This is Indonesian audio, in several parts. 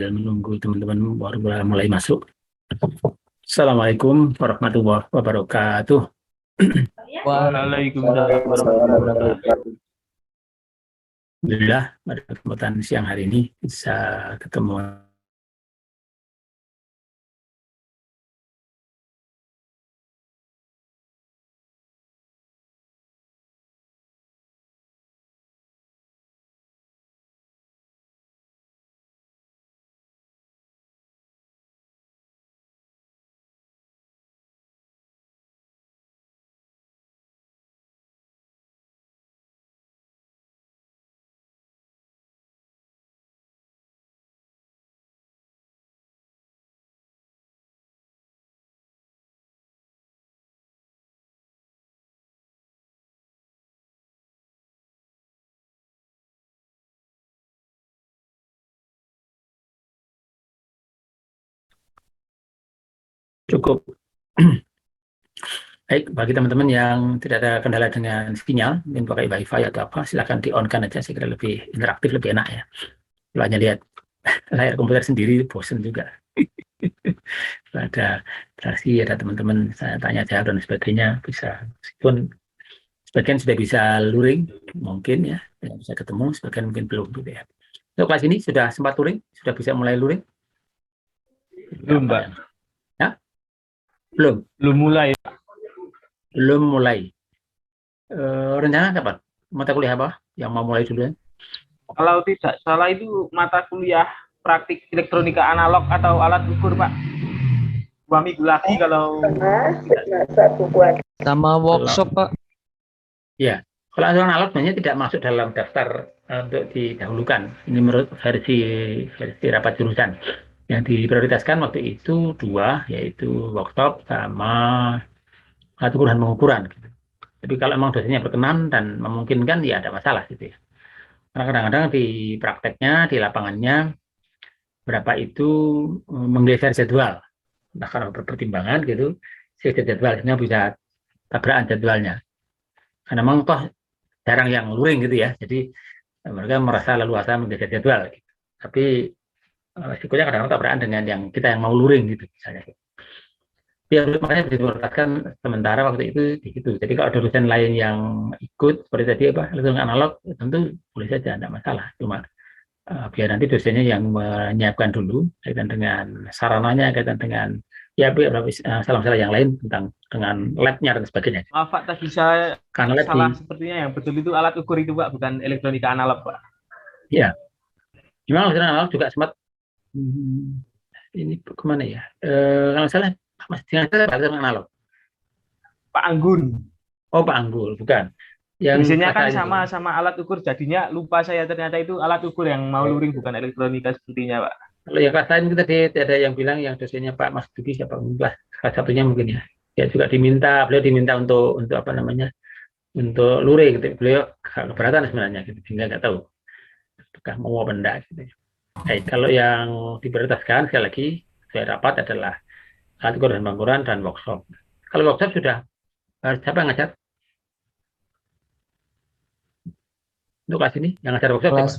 dan menunggu teman-teman baru mulai masuk. Assalamualaikum warahmatullahi wabarakatuh. Waalaikumsalam warahmatullahi wabarakatuh. Alhamdulillah pada kesempatan siang hari ini bisa ketemu. Cukup. Baik, bagi teman-teman yang tidak ada kendala dengan sinyal, mungkin pakai wifi atau apa, silakan di-on-kan aja, saya kira lebih interaktif, lebih enak ya. Kalau hanya lihat layar komputer sendiri, bosen juga. Ada interaksi, ada teman-teman saya tanya jawab dan sebagainya, bisa. Meskipun sebagian sudah bisa luring, mungkin ya, bisa ketemu, sebagian mungkin belum gitu ya. Untuk kelas ini sudah sempat luring, sudah bisa mulai luring? Belum, Mbak. Ya? Belum? Belum mulai. Belum mulai. Rencana kapan? Mata kuliah apa yang mau mulai dulu? Kalau tidak salah itu mata kuliah praktik elektronika analog atau alat ukur, Pak. 2 minggu lagi kalau sama workshop, Pak. Ya, kalau analog sebenarnya tidak masuk dalam daftar untuk didahulukan. Ini menurut versi rapat jurusan. Yang diprioritaskan waktu itu dua, yaitu workshop sama alat ukur dan pengukuran. Gitu. Tapi kalau memang dosennya berkenan dan memungkinkan, ya ada masalah gitu ya. Karena kadang-kadang di prakteknya, di lapangannya, berapa itu menggeser jadwal. Nah, karena berpertimbangan gitu, jadwalnya bisa tabrakan jadwalnya. Karena memang toh jarang yang luring gitu ya. Jadi mereka merasa leluasa menggeser jadwal. Gitu. Tapi risikonya kadang-kadang tabrakan dengan yang kita yang mau luring gitu misalnya. Ya, makanya diprioritaskan sementara waktu itu di situ. Jadi kalau ada dosen lain yang ikut seperti tadi apa langsung analog, tentu boleh saja, tidak masalah. Cuma biar nanti dosennya yang menyiapkan dulu kaitan dengan sarananya, kaitan dengan ya salah-salah yang lain tentang dengan labnya dan sebagainya. maaf, Pak, tadi saya Karena lab salah sepertinya yang betul itu alat ukur itu, Pak, bukan elektronika analog, Pak. ya, memang dosen analog juga sempat ini kemana ya? Kalau salah Mas dengan saya analog. Pak Anggun. Oh, Pak Anggul, bukan. Yang Biasanya kan itu. sama alat ukur, jadinya lupa saya ternyata itu alat ukur yang mau luring, bukan elektronika sepertinya, Pak. Kalau yang kelas lain kita ada yang bilang yang dosennya Pak Mas Duki siapa enggak, salah satunya mungkin ya. Ya juga beliau diminta untuk apa namanya? Untuk luring gitu. Beliau keberatan sebenarnya gitu, sehingga nggak tahu apakah mau apa enggak gitu. Baik, kalau yang diprioritaskan sekali lagi saya rapat adalah alat ukur dan pengukuran dan workshop. Kalau workshop sudah siapa yang ngajar? Untuk kelas ini yang ngajar workshop Kelas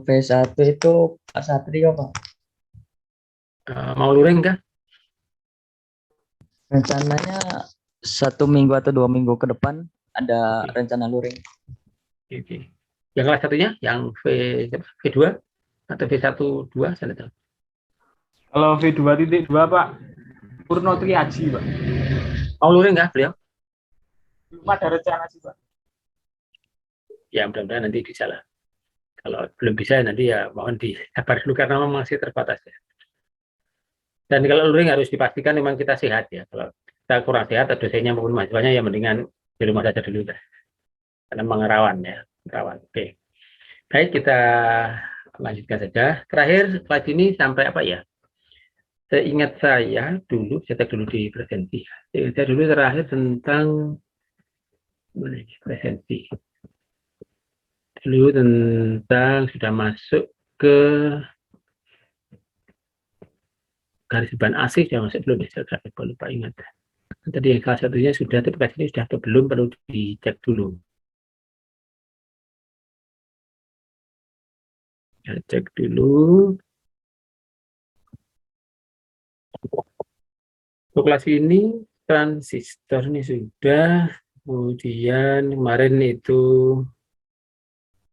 B1 itu Pak Satrio, Pak. Mau luring kah? Rencananya 1 minggu atau 2 minggu ke depan ada rencana luring. Oke. Yang kelas satunya, yang V2 atau V12, saya tahu. Kalau V2.2, Pak, Purno Triaji, Pak. Mau luring nggak beliau? Belum ada rencana sih, Pak. Ya, mudah-mudahan nanti bisa lah. Kalau belum bisa, nanti ya mohon disabar dulu, karena memang masih terbatas ya. Dan kalau luring harus dipastikan memang kita sehat ya. Kalau kita kurang sehat, dosennya maupun mahasiswanya, ya mendingan di rumah saja dulu. Karena memang rawan ya. Rawan. Oke. Baik, kita lanjutkan saja. Terakhir, kelas ini sampai apa ya? Seingat saya dulu, saya cek dulu di presensi. Saya dulu terakhir tentang presensi. Dulu tentang sudah masuk ke garis beban AC, sudah masuk belum ya? Saya lupa ingat. Tadi yang salah satunya sudah, tapi ini sudah atau belum, perlu dicek dulu. Ya, cek dulu. Kalkulasi ini transistor ini sudah, kemudian kemarin itu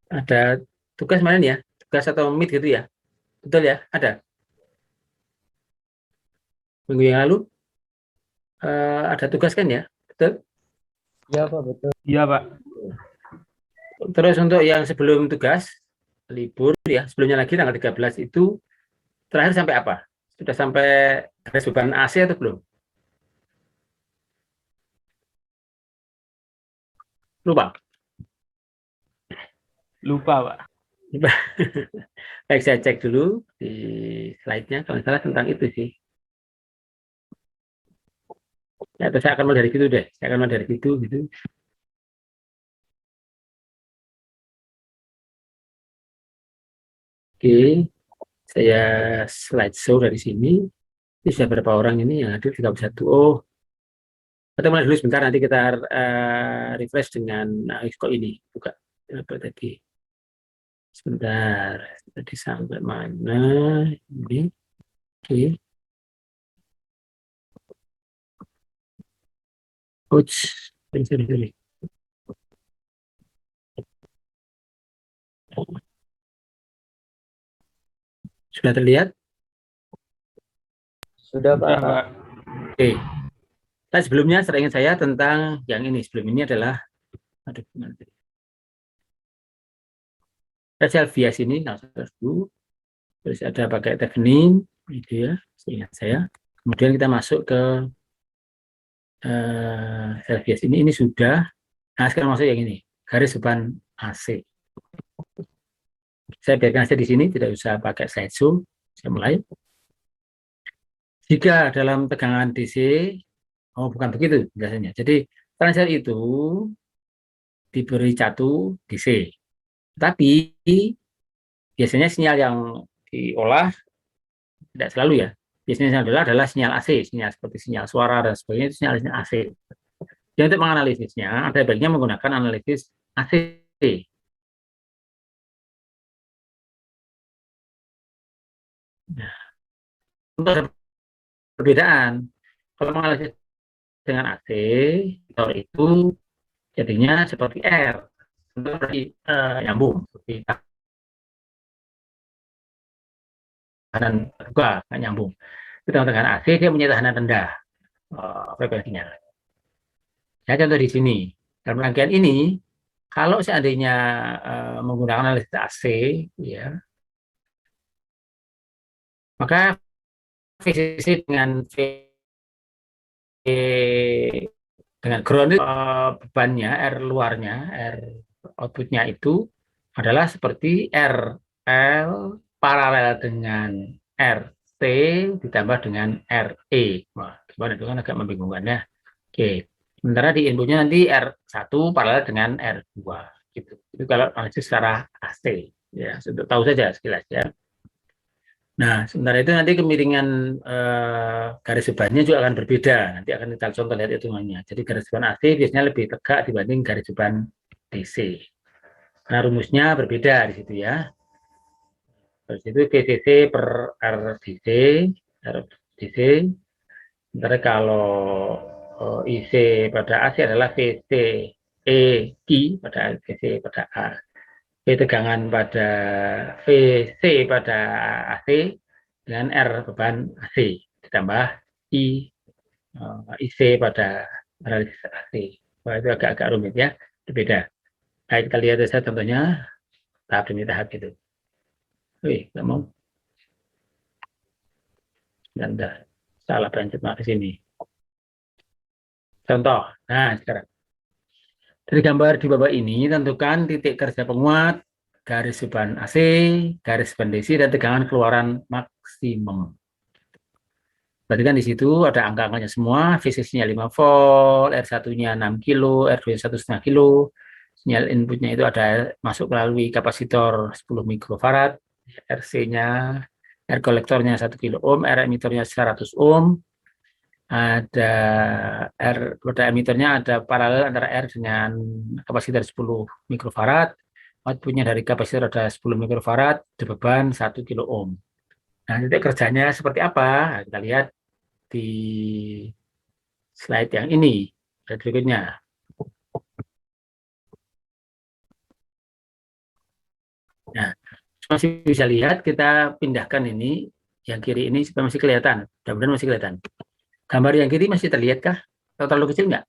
ada tugas kemarin ya, tugas atau meet gitu ya, betul ya, ada minggu yang lalu ada tugas kan ya, betul. Iya Pak, betul. Iya, Pak. Terus untuk yang sebelum tugas libur ya, sebelumnya lagi tanggal 13 itu terakhir sampai apa? Sudah sampai garis beban AC atau belum? Lupa. Lupa, Pak. Baik, saya cek dulu di slide-nya kalau nggak salah tentang itu sih. Ya, atau saya akan mulai dari situ deh. Saya akan mulai dari situ gitu. Oke, saya slide show dari sini. Ini sudah berapa orang ini yang hadir? 31. Oh, kita mulai dulu sebentar. Nanti kita refresh dengan kok ini. Buka. Apa tadi? Sebentar. Tadi sampai mana? Ini. Oke. Coach. Sorry. Sudah terlihat? Sudah Udah, Pak. Pak. Oke. Nah, sebelumnya seingat saya tentang yang ini. Sebelum ini adalah aduh, gimana tadi? Self bias ini, nah, terus ada pakai Thevenin, gitu ya, seingat saya. Kemudian kita masuk ke self bias ini sudah. Nah, sekarang masuk yang ini, garis beban AC. Saya biarkan saja di sini, tidak usah pakai slideshow. Saya mulai. Jika dalam tegangan DC, oh bukan begitu biasanya. Jadi transfer itu diberi catu DC. Tapi biasanya sinyal yang diolah tidak selalu ya. Biasanya adalah sinyal AC, sinyal seperti sinyal suara dan sebagainya itu sinyal AC. Jadi untuk menganalisisnya ada baiknya menggunakan analisis AC. Nah, untuk perbedaan, kalau menganalisis dengan AC, itu jadinya seperti R, seperti nyambung, seperti tahanan juga nggak nyambung. Dengan AC dia punya tahanan rendah frekuensinya. Ya contoh di sini dalam rangkaian ini, kalau seandainya menggunakan analisis AC, ya maka VCC dengan ground bebannya R luarnya, R outputnya itu adalah seperti RL paralel dengan RT ditambah dengan RE. Wah, gimana itu kan agak membingungkan ya. Oke, sementara di inputnya nanti R1 paralel dengan R2 gitu. Itu kalau analisis secara AC ya, untuk tahu saja sekilas ya. Nah, sementara itu nanti kemiringan garis bebannya juga akan berbeda. Nanti akan kita contoh lihat hitungannya. Jadi garis beban AC biasanya lebih tegak dibanding garis beban DC. Karena rumusnya berbeda di situ ya. Terus itu VCC per RDC, RDC. Sementara kalau IC pada AC adalah VC pada VC pada A. V tegangan pada VC pada AC dengan R beban AC ditambah IC pada analisis AC. Wah, itu agak-agak rumit ya, berbeda. Baik, kita lihat saja contohnya tahap demi tahap gitu. Wih, nggak mau. Dan salah pencet di sini. Contoh. Nah, sekarang. Dari gambar di bawah ini, tentukan titik kerja penguat, garis beban AC, garis beban DC, dan tegangan keluaran maksimum. Berarti kan di situ ada angka-angkanya semua, VCC-nya 5 volt, R1-nya 6 kilo, R2-nya 1,5 kilo, sinyal inputnya itu ada masuk melalui kapasitor 10 mikrofarad, RC-nya, R kolektornya 1 kilo ohm, R emitornya 100 ohm, ada R pada emitornya ada paralel antara R dengan kapasitor 10 mikrofarad, outputnya dari kapasitor ada 10 mikrofarad, beban 1 kilo ohm. Nah, titik kerjanya seperti apa? Nah, kita lihat di slide yang ini, slide berikutnya. Nah, masih bisa lihat, kita pindahkan ini, yang kiri ini supaya masih kelihatan. Mudah-mudahan masih kelihatan. Gambar yang kiri masih terlihat kah? Atau terlalu kecil nggak?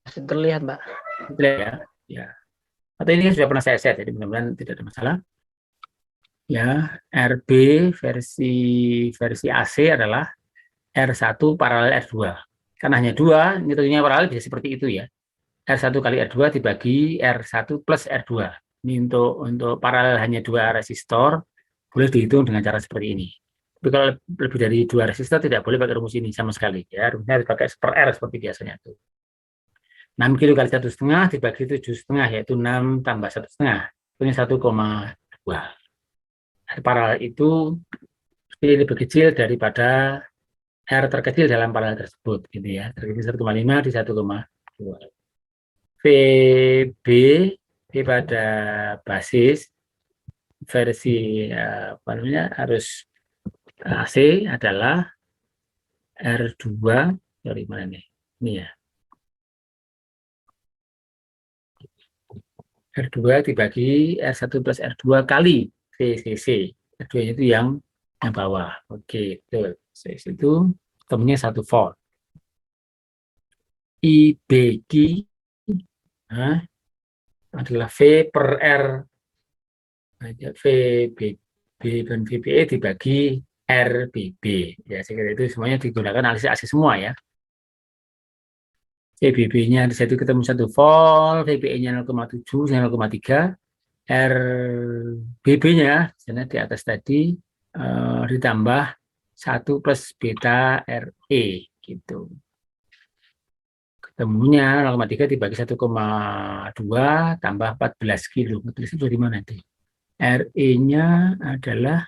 Masih terlihat, Mbak. Terlihat ya? Ya. Atau ini sudah pernah saya share, jadi mudah-mudahan tidak ada masalah. Ya, RB versi AC adalah R1 paralel R2. Karena hanya dua, nilainya paralel bisa seperti itu ya. R1 kali R2 dibagi R1 plus R2. Ini untuk paralel hanya dua resistor, boleh dihitung dengan cara seperti ini. Tapi kalau lebih dari dua resistor tidak boleh pakai rumus ini sama sekali. Ya, rumusnya harus pakai per R seperti biasanya itu. 6 kilo kali 1,5 dibagi 7,5, yaitu 6 tambah 1,5. Ini 1,2. Paralel itu lebih kecil daripada R terkecil dalam paralel tersebut, gitu ya. Terkecil 1,5 di 1,2. VB pada basis versi apa namanya harus AC adalah R2 dari mana nih? Ini ya. R2 dibagi R1 plus R2 kali VCC. R2 itu yang bawah. Oke, betul. Itu temunya 1 volt. IBQ adalah V per R. VB dan VBE dibagi RBB. Ya, saya kira itu semuanya digunakan analisis AC semua ya. VBB-nya di situ ketemu 1 volt, VBE-nya 0,7, 0,3, RBB-nya di atas tadi ditambah 1 plus beta RE gitu. Ketemunya 0,3 dibagi 1,2 tambah 14 kilo. 14 itu dari mana nanti? RE-nya adalah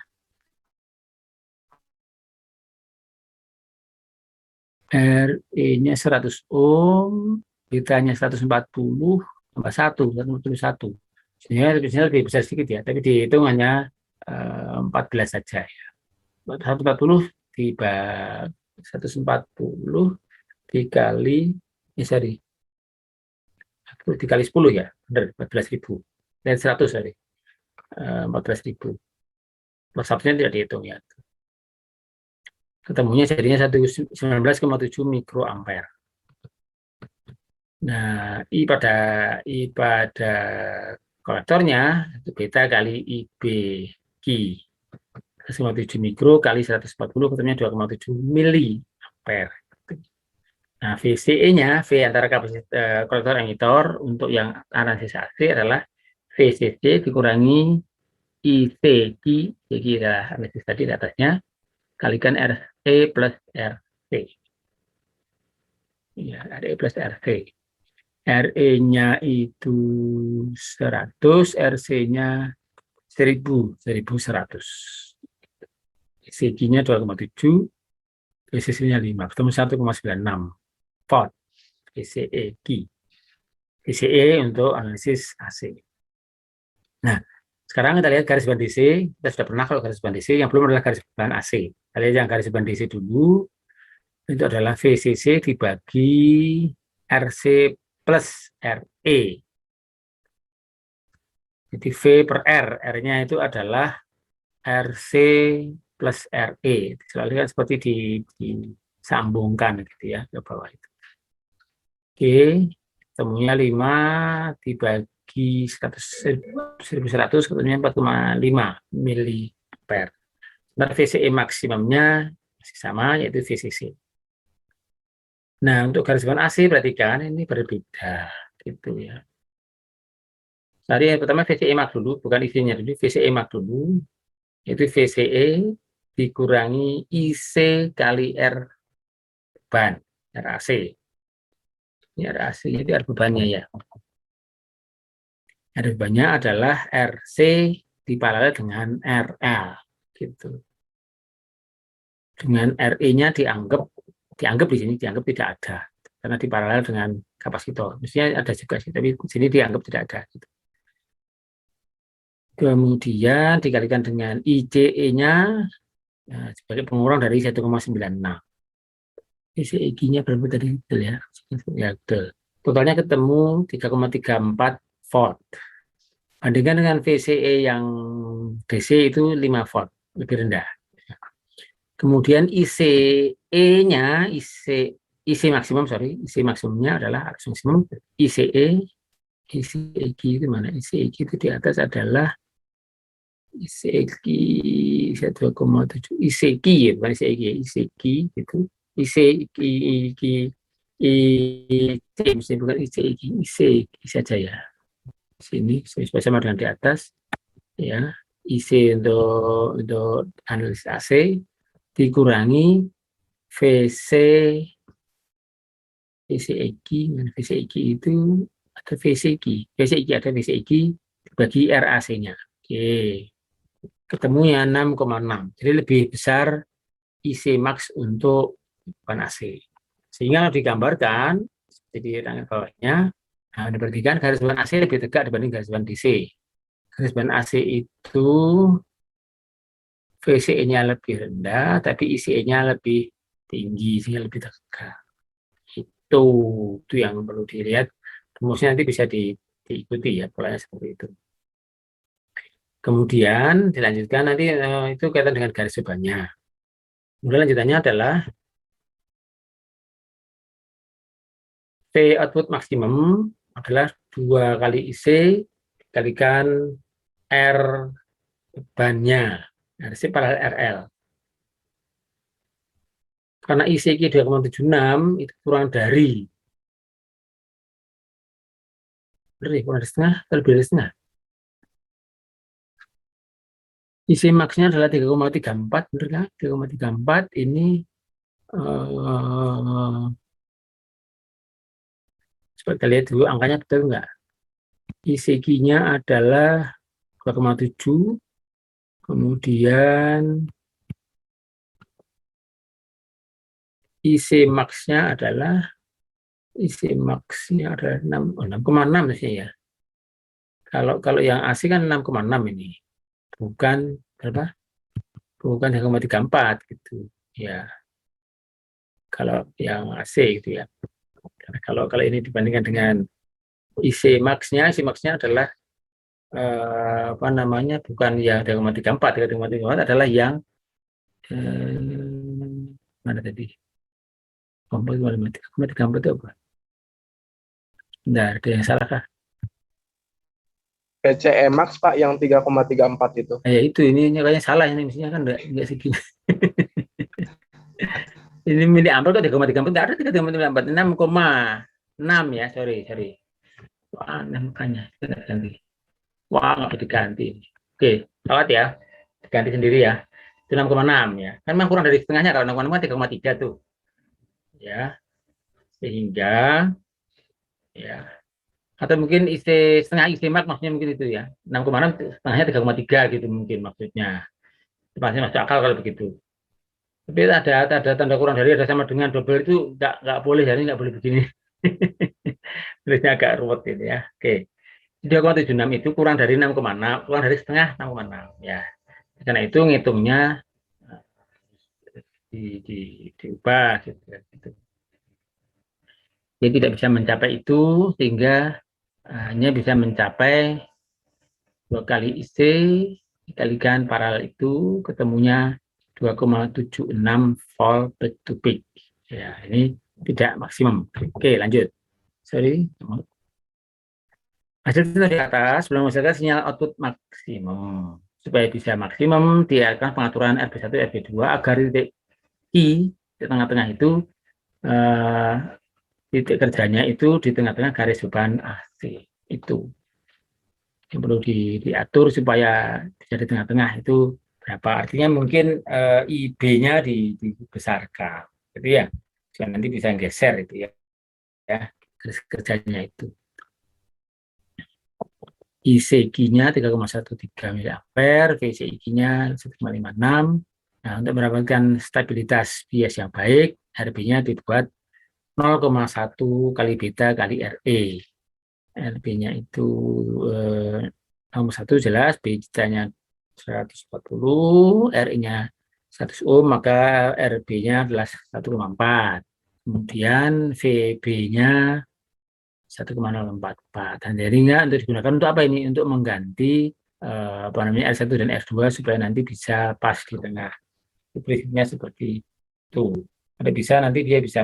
RE-nya 100 ohm, betanya 140 tambah 1, 141. Sebenarnya lebih besar sedikit ya, tapi dihitung hanya 14 saja ya. 140 dikali dikali 10 ya, benar 14.000. Dan 100 sorry. 14.000. Persapnya tidak dihitung ya. Ketemunya jadinya 19,7 mikroampere. Nah, I pada kolektornya itu beta kali IBQ 1,7 mikro kali 140 ketemunya 2,7 miliampere. Nah, VCE-nya, V antara kapasitas kolektor emitor untuk yang analisis AC adalah VCC dikurangi ICQ, ICQ adalah analisis tadi di atasnya, kalikan RC plus RC. Ya, RE plus RC. RE-nya itu 100, RC-nya 1.100. ICQ-nya 2,7, VCC-nya 5, ketemu 1,96 volt. VCE VCE untuk analisis AC. Nah, sekarang kita lihat garis band DC. Kita sudah pernah kalau garis band DC, yang belum adalah garis band AC. Kita lihat yang garis band DC dulu. Itu adalah VCC dibagi RC plus RE. Jadi V per R, R-nya itu adalah RC plus RE. Selalu kan seperti disambungkan gitu ya ke bawah itu. Oke, temunya 5 dibagi 1.100 ketemunya 4,5 miliampere. Nah, VCE maksimumnya masih sama, yaitu VCC. Nah, untuk garis band AC perhatikan ini berbeda gitu ya. Tadi yang pertama VCE mak dulu, bukan isinya dulu, VCE mak dulu. Itu VCE dikurangi IC kali R beban, RAC. Ini RAC itu R bebannya ya. R bebannya adalah RC diparalel dengan RL gitu. Dengan RE-nya dianggap di sini dianggap tidak ada karena diparalel dengan kapasitor. Mestinya ada juga sih, tapi di sini dianggap tidak ada gitu. Kemudian dikalikan dengan ICE-nya sebagai pengurang dari 1,96. VCEG-nya berapa tadi? Betul ya? Ya, betul. Totalnya ketemu 3,34 volt. Bandingkan dengan VCE yang DC itu 5 volt, lebih rendah. Kemudian ICE-nya, IC maksimum, IC maksimumnya adalah arus maksimum. ICEG itu mana? ICEG itu di atas adalah ICEG 2,7. ICEG ya, bukan ICEG, ICEG itu. ICEG, bukan ICEG, ICEG saja ya. Sini sama dengan di atas ya. IC untuk analisis AC dikurangi VC VCEG, VCEG itu ada VCEG, VCEG ada VCEG bagi RAC-nya. Oke, ketemunya 6,6. Jadi lebih besar IC max untuk beban AC. Sehingga digambarkan jadi rangkaian bawahnya. Nah, diperhatikan garis beban AC lebih tegak dibanding garis beban DC. Garis beban AC itu VCE-nya lebih rendah, tapi ICE-nya lebih tinggi, sehingga lebih tegak. Itu yang perlu dilihat. Rumusnya nanti bisa diikuti ya, polanya seperti itu. Kemudian dilanjutkan nanti itu kaitan dengan garis bebannya. Kemudian lanjutannya adalah V output maksimum adalah 2 kali IC dikalikan R bebannya, RC paralel RL. Karena ICQ 2,76 itu kurang dari kurang dari setengah, lebih dari setengah. IC max-nya adalah 3,34, benar kan? 3,34 ini coba kita lihat dulu angkanya betul enggak? ICQ-nya adalah 2,7, kemudian IC max-nya adalah 6,6 sih ya. Kalau yang AC kan 6,6 ini. Bukan berapa? Bukan 0,34 gitu. Ya. Kalau yang AC gitu ya. Kalau ini dibandingkan dengan IC max-nya adalah apa namanya? Bukan yang 0,34, 0,34 adalah yang mana tadi? 0,34 itu apa? Nah, ada yang salah kah? PCE Max Pak yang 3,34 itu. Ya itu, ini kayaknya salah ini, mestinya kan enggak segini. Ini milik Amrul kok 3,34, enggak ada 3,34, 6,6 ya, sorry. Wah, makanya ganti. Wah, nggak diganti. Oke, lewat ya, diganti sendiri ya. Itu 6,6 ya. Kan memang kurang dari setengahnya, kalau 6,6 kan 3,3 tuh. Ya, sehingga ya, atau mungkin setengah IC max maksudnya mungkin itu ya. 6,6 setengahnya 3,3 gitu mungkin maksudnya. Itu masih masuk akal kalau begitu. Tapi ada tanda kurang dari ada sama dengan double itu nggak boleh, jadi nggak boleh begini. Tulisnya agak ruwet gitu ya. Oke. 2,76 itu kurang dari 6,6, kurang dari setengah 6,6 ya. Karena itu ngitungnya diubah gitu. Jadi tidak bisa mencapai itu, sehingga hanya bisa mencapai 2 kali IC dikalikan paralel itu ketemunya 2,76 volt peak to peak. Ya, ini tidak maksimum. Oke, lanjut. Sorry. Hasil di atas belum menghasilkan sinyal output maksimum. Supaya bisa maksimum, diarahkan pengaturan RB1, RB2 agar titik I di tengah-tengah itu titik kerjanya itu di tengah-tengah garis beban AC itu. Yang perlu diatur supaya bisa di tengah-tengah itu berapa. Artinya mungkin IB-nya dibesarkan. Gitu ya. Supaya nanti bisa geser itu ya. Garis kerjanya itu. ICQ-nya 3,13 mA, VCIQ-nya 1,56. Nah, untuk mendapatkan stabilitas bias yang baik, RB-nya dibuat 0,1 kali beta kali RE. RB-nya itu nomor 1 jelas, beta-nya 140, RE-nya 100 ohm, maka RB-nya adalah 1,4. kemudian VB-nya 1,044. Dan jadinya untuk digunakan untuk apa ini? Untuk mengganti apa namanya R1 dan R2 supaya nanti bisa pas di tengah. Prinsipnya seperti itu. Ada bisa nanti dia bisa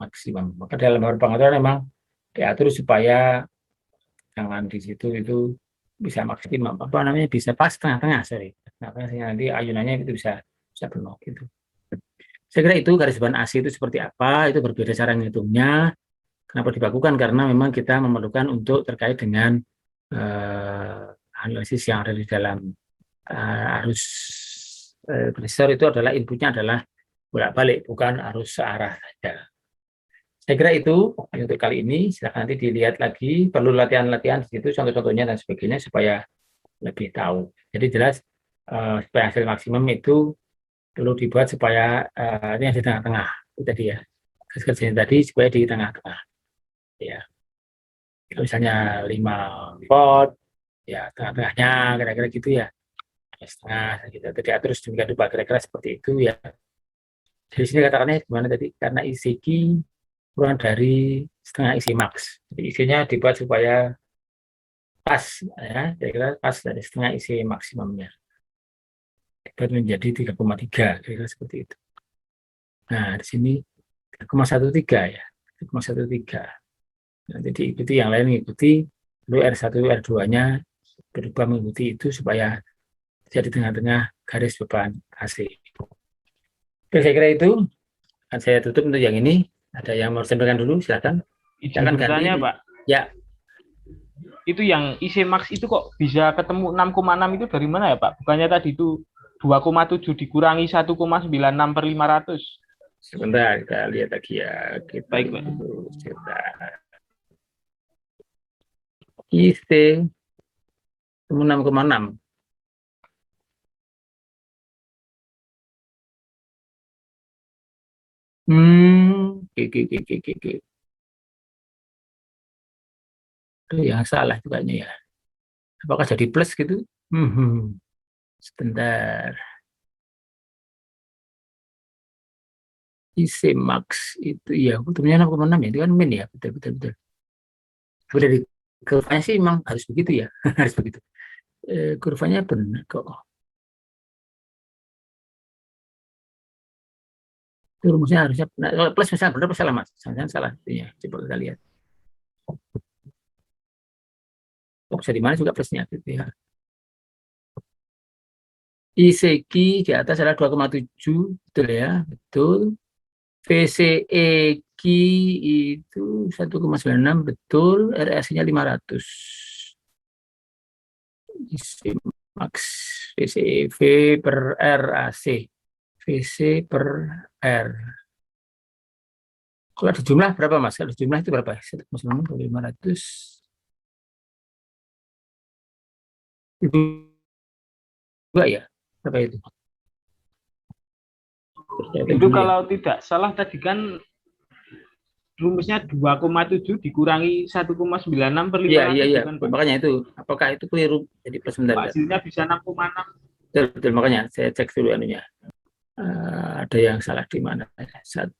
maksimum. Maka dalam beberapa pengaturan memang diatur supaya jangan di situ itu bisa maksimum apa namanya bisa pas tengah-tengah, sorry. Tengah-tengah sehingga nanti ayunannya itu bisa penuh gitu. Saya kira itu garis depan AC itu seperti apa, itu berbeda cara ngitungnya. Kenapa dibakukan? Karena memang kita memerlukan untuk terkait dengan analisis yang ada di dalam arus resistor itu adalah inputnya adalah bolak-balik, bukan arus searah saja. Saya kira itu untuk kali ini. Silahkan nanti dilihat lagi, perlu latihan-latihan di situ, contoh-contohnya dan sebagainya supaya lebih tahu. Jadi jelas supaya hasil maksimum itu perlu dibuat supaya ini yang di tengah-tengah itu tadi ya. Kerjanya tadi supaya di tengah-tengah. Ya, misalnya 5 volt, ya tengah-tengahnya kira-kira gitu ya. Setengah gitu. Jadi terus juga lupa kira-kira seperti itu ya. Di sini katakannya gimana tadi? Karena isi Q kurang dari setengah isi max. Jadi isinya dibuat supaya pas ya, kira-kira pas dari setengah isi maksimumnya. Dibuat menjadi 3,3 kira-kira seperti itu. Nah, di sini 3,13 ya. 3,13. Nanti diikuti yang lain mengikuti, lalu R1 R2-nya berubah mengikuti itu supaya jadi tengah-tengah garis beban AC. Oke, saya kira itu. Akan saya tutup untuk yang ini. Ada yang mau sampaikan dulu, silakan. Izin Silakan bertanya, ganti. Pak. Ya, Itu yang IC max itu kok bisa ketemu 6,6 itu dari mana ya, Pak? Bukannya tadi itu 2,7 dikurangi 1,96 per 500. sebentar kita lihat lagi ya. Kita Baik, Pak. IC 6,6. Oke. Itu yang salah itu kayaknya ya. Apakah jadi plus gitu? Sebentar. IC max itu ya, butuhnya 6,6 ya, itu kan min ya, betul. Udah di kurvanya sih memang harus begitu ya, harus begitu. Kurvanya benar kok. Itu rumusnya harusnya benar. Kalau plus misalnya benar, plus salah mas. Misalnya salah, ya. Coba kita lihat. Oh, bisa di mana juga plusnya gitu ya. ICQ di atas adalah 2,7, betul ya, betul. VCEQ itu 1,96, betul. RAC-nya 500. IC max VCEV per RAC. VC per R. Kalau ada jumlah berapa mas? Kalau jumlah itu berapa? 1,96 per 500. Itu juga ya? Berapa itu? Itu kalau tidak salah tadi kan rumusnya 2,7 dikurangi 1,96 per 500. Iya. Kan, Makanya itu. Apakah itu keliru? Jadi plus sebentar. Hasilnya bisa 6,6. Betul, makanya saya cek dulu anunya. Ada yang salah di mana? 1,96.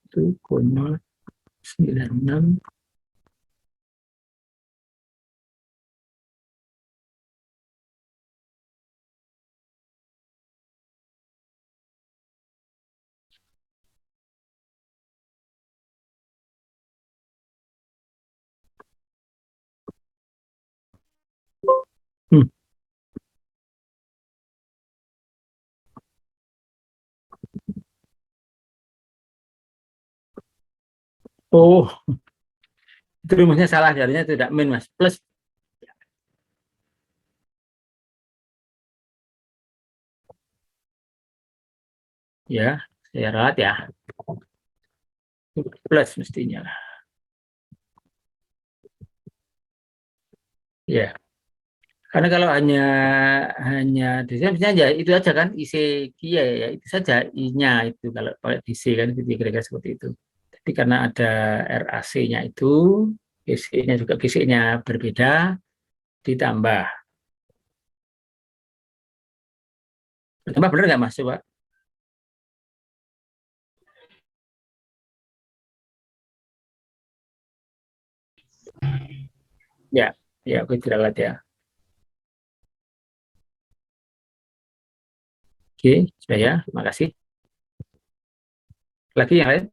Oh, itu rumusnya salah, jadinya tidak min mas, plus. Ya, saya ralat ya. Plus mestinya. Ya, karena kalau hanya misalnya ya itu aja kan IC kia ya itu saja I-nya itu kalau pakai DC kan itu kira-kira seperti itu. Tapi karena ada RAC-nya itu, GC-nya juga GC-nya berbeda, ditambah. Bertambah benar nggak mas? Coba. Ya, oke, tidak lihat ya. Oke, sudah ya. Terima kasih. Lagi yang lain?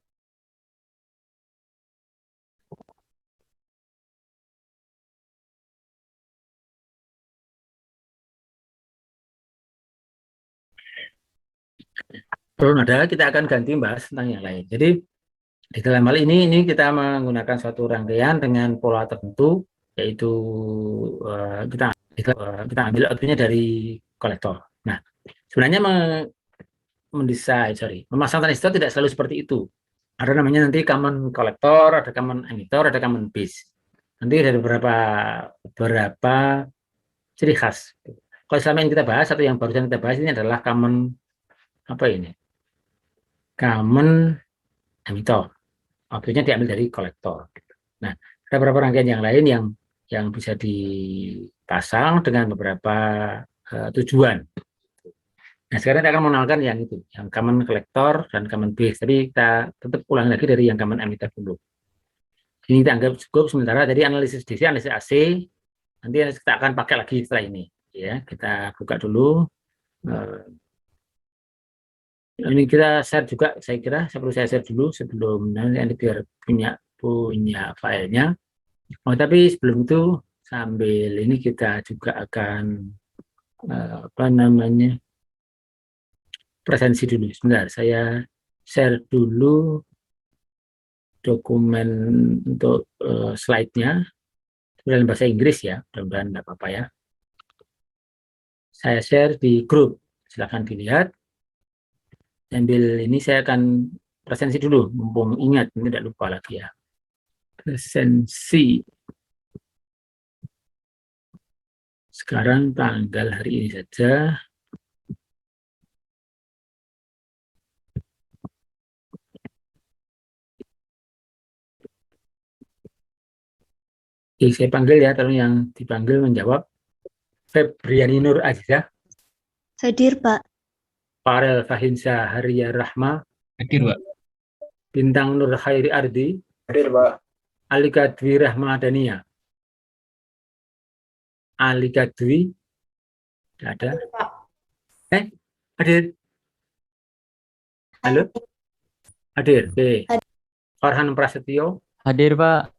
Belum ada, kita akan ganti bahas tentang yang lain. Jadi, di dalam hal ini kita menggunakan suatu rangkaian dengan pola tertentu, yaitu kita ambil outputnya dari kolektor. Nah, sebenarnya memasang transistor tidak selalu seperti itu. Ada namanya nanti common kolektor, ada common emitter, ada common base. Nanti ada beberapa ciri khas. Kalau selama ini kita bahas atau yang barusan kita bahas ini adalah common common emitter. Outputnya diambil dari kolektor. Nah, ada beberapa rangkaian yang lain yang bisa dipasang dengan beberapa tujuan. Nah, sekarang kita akan mengenalkan yang itu, yang common collector dan common base. Tapi kita tetap ulang lagi dari yang common emitter dulu. Ini kita anggap cukup sementara. Jadi analisis DC, analisis AC, nanti kita akan pakai lagi setelah ini. Ya, kita buka dulu. Ini kita share juga, saya kira perlu saya share dulu sebelum nanti biar punya filenya. Oh, tapi sebelum itu sambil ini kita juga akan presensi dulu. Sebentar, saya share dulu dokumen untuk slide-nya dalam bahasa Inggris ya, mudah-mudahan tidak apa-apa ya. Saya share di grup, silahkan dilihat. Sambil ini saya akan presensi dulu, mumpung ingat, tidak lupa lagi ya. Presensi. Sekarang tanggal hari ini saja. Oke, saya panggil ya, tolong yang dipanggil menjawab. Febriani Nur Azizah. Hadir, Pak. Farel Fahinsa Haria Rahma. Hadir, Pak. Bintang Nur Khairi Ardi. Hadir, Pak. Alika Dwi Rahmadania. Alika Dwi. Ada? Hadir? Halo? Hadir. Oke. Farhan Prasetyo. Hadir, Pak.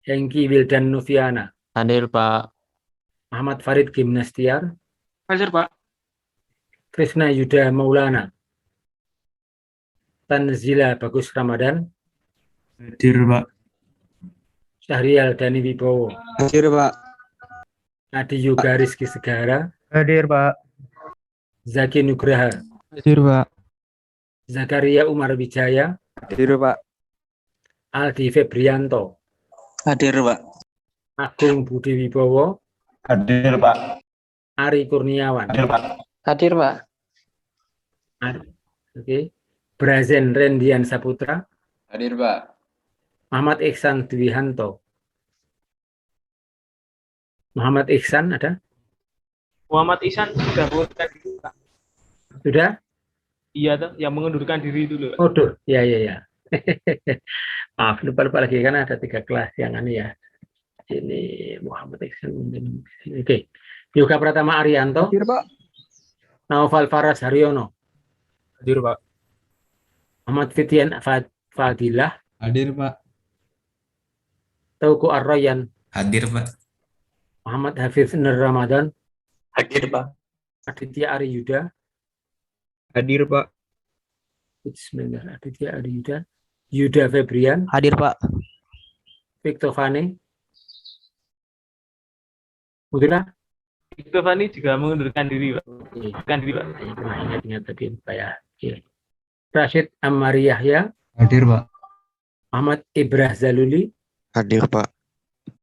Hengki Wildan Noviana. Hadir, Pak. Muhammad Farid Gimnastiar. Hadir, Pak. Krishna Yuda Maulana. Tanzila Bagus Ramadan. Hadir, Pak. Syahrial Dani Wibowo. Hadir, Pak. Adi Yoga Rizky Segara. Hadir, Pak. Zaki Nugraha. Hadir, Pak. Zakaria Umar Wijaya. Hadir, Pak. Aldi Febrianto. Hadir, Pak. Agung Budi Wibowo. Hadir, Pak. Ari Kurniawan. Hadir, Pak. Hadir, Pak. Oke. Brazen Rendian Saputra. Hadir, Pak. Muhammad Ihsan Dwihanto. Muhammad Ihsan ada? Muhammad Ihsan sudah mengundurkan diri, Pak. Sudah? Iya, tuh, yang mengundurkan diri dulu, Pak. Waduh, ya. Maaf, lupa lagi karena ada 3 kelas yang ya. Ini Muhammad Ihsan. Oke. Yoga Pratama Arianto. Hadir, Pak. Naufal Faras Haryono. Hadir, Pak. Muhammad Fitian Fadilah. Hadir, Pak. Tauku Arroyan. Hadir, Pak. Muhammad Hafiz Nur Ramadan. Hadir, Pak. Aditya Ari Yuda. Hadir, Pak. Bismillah. Aditya Ari Yuda. Yuda Febrian. Hadir, Pak. Victor Fane. Mungkin Itu Fani juga mengundurkan diri, Pak. Oke. Mengundurkan diri, Pak. Saya pernah ingat tadi lupa ya. Oke. Rashid Amari Yahya. Hadir, Pak. Ahmad Ibrah Zaluli. Hadir, Pak.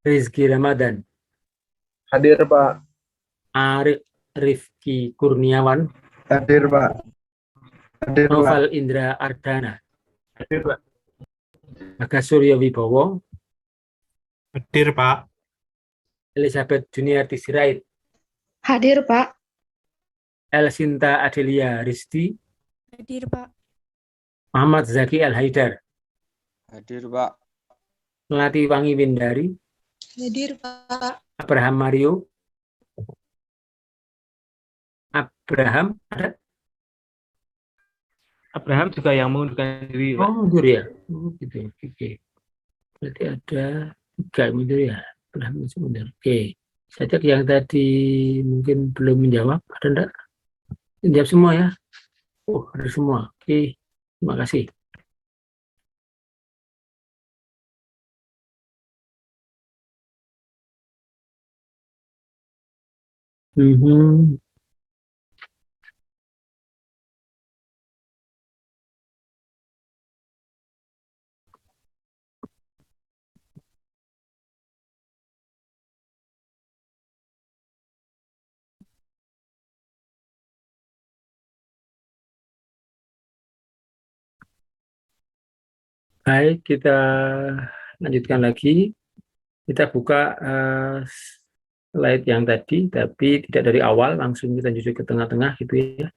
Rizky Ramadan. Hadir, Pak. Arif Rifki Kurniawan. Hadir, Pak. Hadir, Pak. Noval Indra Ardana. Hadir, Pak. Bagas Surya Wibowo. Hadir, Pak. Elizabeth Juniarti Sirait. Hadir, Pak. Elsinta Adelia Risti. Hadir, Pak. Muhammad Zaki Al Haidar. Hadir, Pak. Melati Wangi Windari. Hadir, Pak. Abraham Mario. Abraham ada? Abraham juga yang mengundurkan diri, Pak. Oh, mundur ya. Oh, gitu. Oke. Berarti ada 3 mundur ya. Abraham masih mundur. Oke. Saya cek yang tadi mungkin belum menjawab. Ada enggak? Menjawab semua ya. Oh, ada semua. Oke. Terima kasih. Mhm. Baik, kita lanjutkan lagi. Kita buka slide yang tadi, tapi tidak dari awal, langsung kita menuju ke tengah-tengah gitu ya.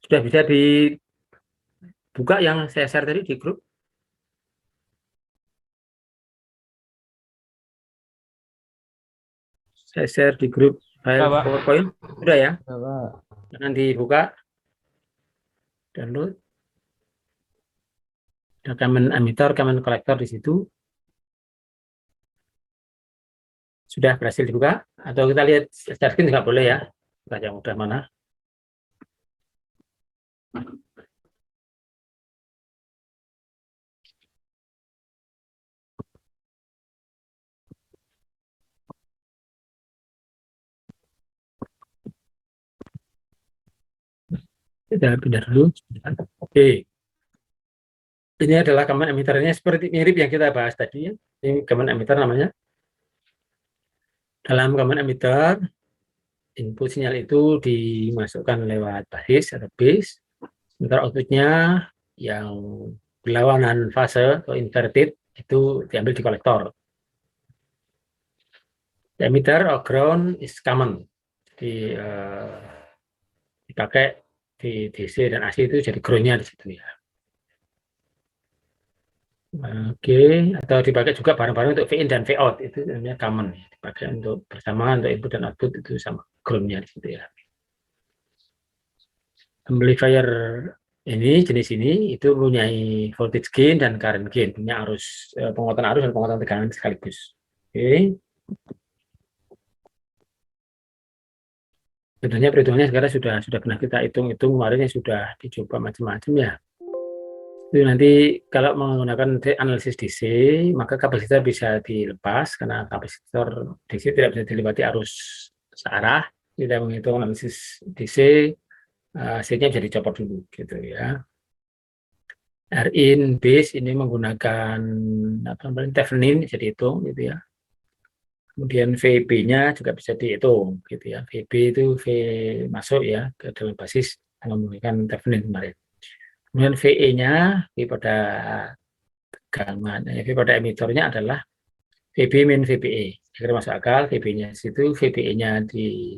Sudah bisa dibuka yang saya share tadi di grup? Saya share di grup file Pak. PowerPoint. Sudah ya? Pak. Jangan dibuka. Download. Ada common emitter, common collector di situ. Sudah berhasil dibuka? Atau kita lihat share screen juga boleh ya? Kita yang udah mana? Kita pindah dulu. Oke. Ini adalah common emitternya seperti mirip yang kita bahas tadi ya. Ini common emitter namanya. Dalam common emitter, input sinyal itu dimasukkan lewat basis atau base. Sementara outputnya yang berlawanan fase atau inverted itu diambil di kolektor. The emitter or ground is common. Jadi dipakai di DC dan AC itu jadi groundnya di situ ya. Oke, atau dipakai juga bareng-bareng untuk V-in dan V-out itu namanya common. Dipakai untuk bersamaan untuk input dan output itu sama groundnya di situ ya. Amplifier ini jenis ini itu punya voltage gain dan current gain, punya arus penguatan arus dan penguatan tegangan sekaligus. Oke. Sebenarnya perhitungannya sekarang sudah pernah kita hitung kemarin yang sudah dicoba macam-macam ya. Itu nanti kalau menggunakan analisis DC, maka kapasitor bisa dilepas karena kapasitor DC tidak bisa dilewati arus searah. Kita menghitung analisis DC, hasilnya bisa dicopot dulu gitu ya. R-in base ini menggunakan Thevenin bisa dihitung gitu ya. Kemudian VB-nya juga bisa dihitung gitu ya. VB itu V masuk ya ke dalam basis menggunakan Thevenin kemarin. Kemudian VE-nya, V pada tegangan, V pada emitornya adalah VB min VBE. Jika masuk akal, VB-nya situ, VBE-nya di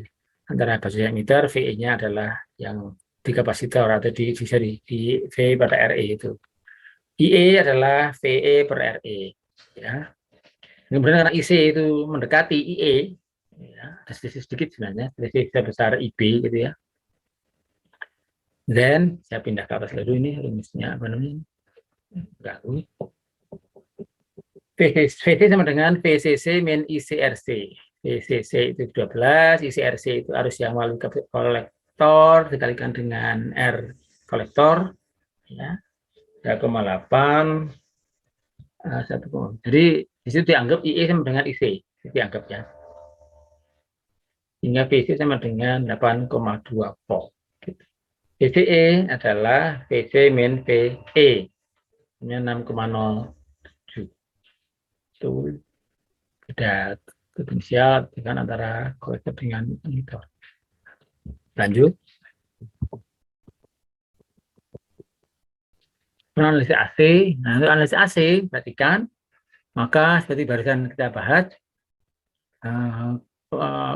antara basis emitor, VE-nya adalah yang di kapasitor atau bisa di V pada RE itu. IE adalah VE per RE. Ya. Kemudian karena IC itu mendekati IE, ya, ada selisih sedikit sebenarnya, selisih sebesar IB gitu ya. Dan saya pindah ke atas dulu ini rumusnya apa namanya? Enggak, VC sama dengan VCC min ICRC. VCC itu 12, ICRC itu arus yang melalui kolektor dikalikan dengan R kolektor ya. 3,8 1. Jadi di situ dianggap IE sama dengan IC, dianggap ya. Sehingga VC sama dengan 8,2 volt. VCE adalah VC min VE, ini 6,07. Itu beda potensial dengan antara kolektor dengan emitor. Lanjut. Analisis AC. Nah, untuk analisis AC, perhatikan, maka seperti barusan kita bahas,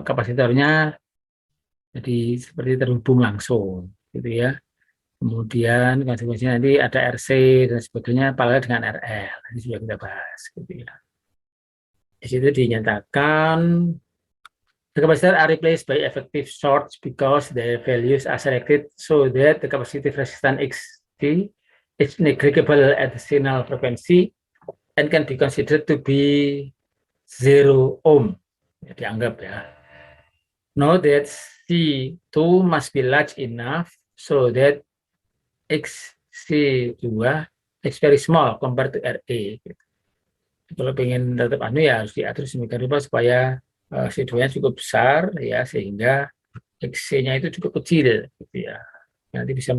kapasitornya jadi seperti terhubung langsung, gitu ya. Kemudian konsekuensinya nanti ada RC dan sebagainya, paralel dengan RL. Ini sudah kita bahas, gitu ya. Di situ dinyatakan the capacitor are replaced by effective shorts because their values are selected so that the capacitive resistance XT is negligible at the signal frequency and can be considered to be 0 ohm. Ya, dianggap ya. Note that C2 must be large enough so that XC2 is very small compared to RA. Kalau pengen tetap ya harus diatur sedemikian rupa supaya C2-nya cukup besar ya sehingga XC-nya itu cukup kecil gitu ya. Nanti bisa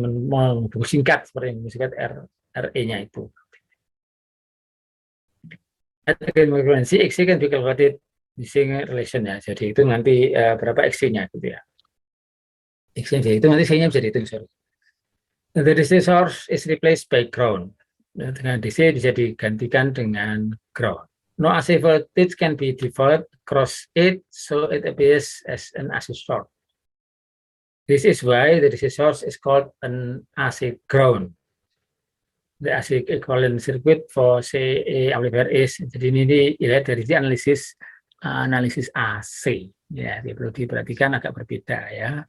singkat seperti yang disingkat RE-nya itu. At the frequency XC can be calculated using relation ya. Jadi itu nanti berapa XC-nya gitu ya. X-nya itu nanti C-nya bisa dihitung. The DC source is replaced by ground. Dengan DC bisa digantikan dengan ground. No AC voltage can be developed across it, so it appears as an AC short. This is why the DC source is called an AC ground. The AC equivalent circuit for CE amplifier is, jadi ini dilihat dari analisis AC. Ya, perlu diperhatikan agak berbeda ya.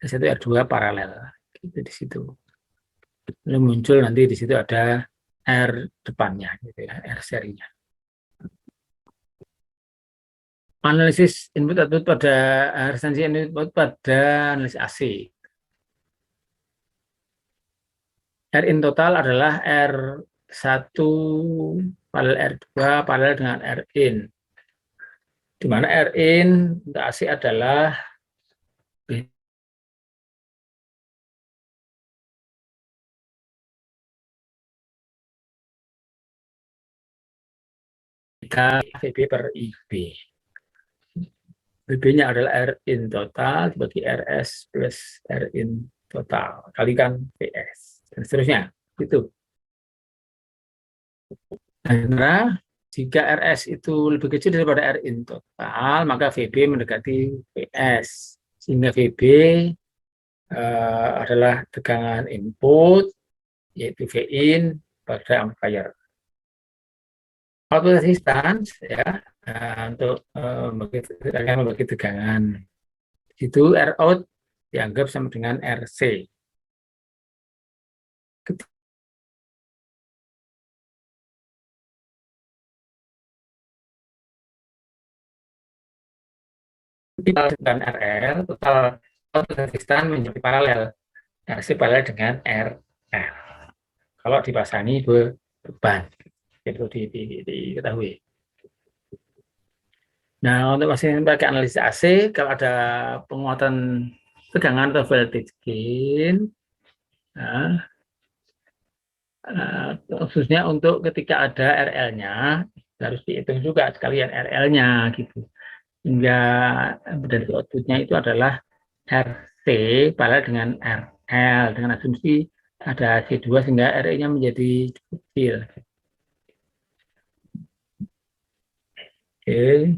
Satu R2 paralel gitu di situ. Lalu muncul nanti di situ ada R depannya gitu ya, R serinya. Analisis input output pada resistansi input pada analisis AC. R in total adalah R1 paralel R2 paralel dengan R in. Di mana R in untuk AC adalah VB per IB. VB-nya adalah R in total dibagi RS plus R in total kalikan VS dan seterusnya itu. Karena jika RS itu lebih kecil daripada R in total maka VB mendekati VS sehingga VB adalah tegangan input yaitu V in pada amplifier. Output resistance ya untuk membagi tegangan itu R out dianggap sama dengan RC. Dan RL total output resistance menjadi paralel RC paralel dengan RL. Kalau dipasangi beban itu diketahui. Nah, untuk masih pakai analisis AC, kalau ada penguatan tegangan atau voltage gain, nah, khususnya untuk ketika ada RL-nya, harus dihitung juga sekalian RL-nya gitu. Hingga dari outputnya itu adalah RC paralel dengan RL dengan asumsi ada C2 sehingga RE-nya menjadi kecil. Oke.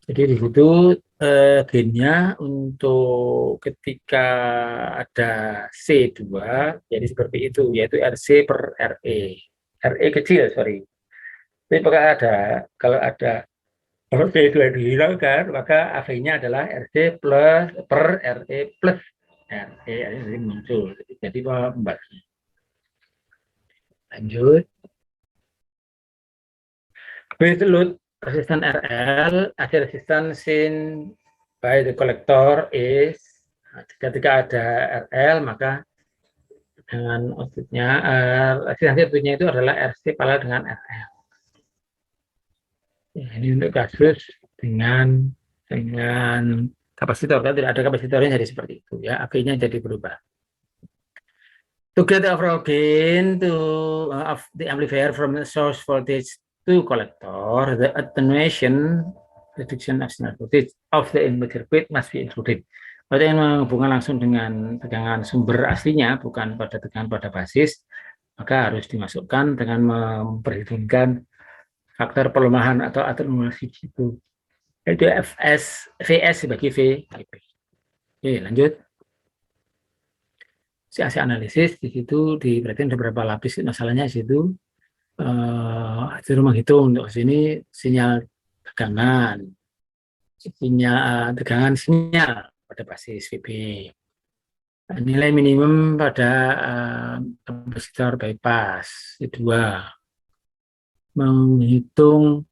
Jadi di situ gainnya untuk ketika ada C2 jadi seperti itu yaitu RC per RE. RE kecil sorry. Tapi kalau C2 dihilangkan maka AV-nya adalah RC plus per RE plus RE ini muncul. Jadi membagi. Lanjut. With load resistance RL, AC resistance seen by the collector is ketika ada RL maka dengan outputnya resistansi outputnya itu adalah RC paralel dengan RL. Ya, ini untuk kasus dengan kapasitor, kan tidak ada kapasitornya jadi seperti itu ya, AC-nya jadi berubah. To get the overall gain of the amplifier from the source voltage to collector, the attenuation reduction of signal voltage of the input circuit must be included. Berarti yang menghubungkan langsung dengan tegangan sumber aslinya, bukan pada tegangan pada basis, maka harus dimasukkan dengan memperhitungkan faktor pelemahan atau atenuasi itu. Yaitu VS sebagai VIP. Oke, lanjut. Si AC analisis di situ diperhatikan ada beberapa lapis masalahnya di situ. disuruh menghitung untuk sini sinyal tegangan, sinyal pada basis VB. Nilai minimum pada kapasitor bypass. Kedua, menghitung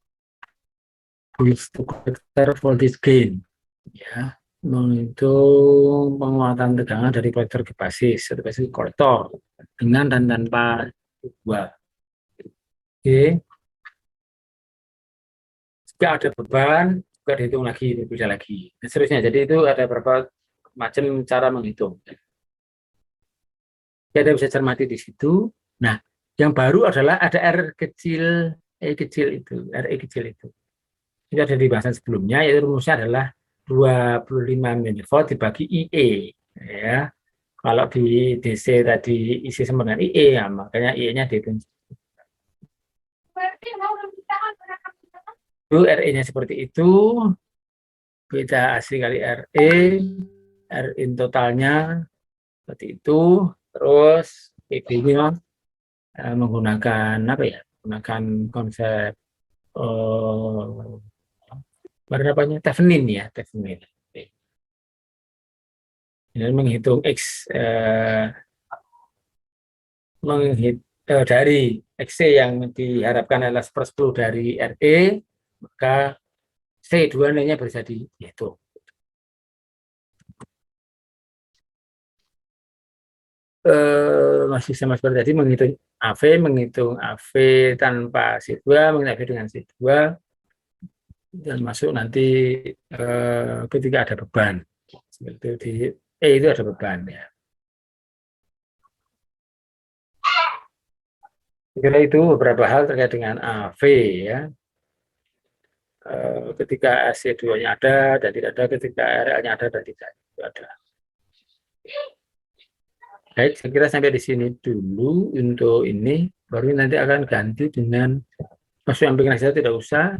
bridge to collector voltage gain, ya, menghitung penguatan tegangan dari kolektor ke basis atau basis kolektor dengan dan tanpa dua. Oke. Jika ada beban juga dihitung lagi, berbeda lagi, dan seterusnya. Jadi itu ada beberapa macam cara menghitung. Kita bisa cermati di situ. Nah, yang baru adalah ada R kecil, E kecil itu, RE kecil itu. Itu ada di bahasan sebelumnya, yaitu rumusnya adalah 25 mV dibagi IE. Ya. Kalau di DC tadi isi sama dengan IE, ya, makanya IE-nya dihitung. Itu RE-nya seperti itu. Beta asli kali RE, RIN totalnya seperti itu. Terus PB-nya menggunakan apa ya? Menggunakan konsep berapanya? Thevenin ya, Thevenin. Ini menghitung X dari XC yang diharapkan adalah 1/10 dari RE, maka C2 nilainya bisa dihitung. Masih sama seperti tadi, menghitung AV tanpa C2, menghitung AV dengan C2, dan masuk nanti ketika ada beban. Seperti di E itu ada beban ya. Kira itu beberapa hal terkait dengan AV ya. Ketika AC2-nya ada dan tidak ada, ketika RL-nya ada dan tidak ada. Baik, saya kira sampai di sini dulu untuk ini. Baru nanti akan ganti dengan masuk yang pengen saya tidak usah.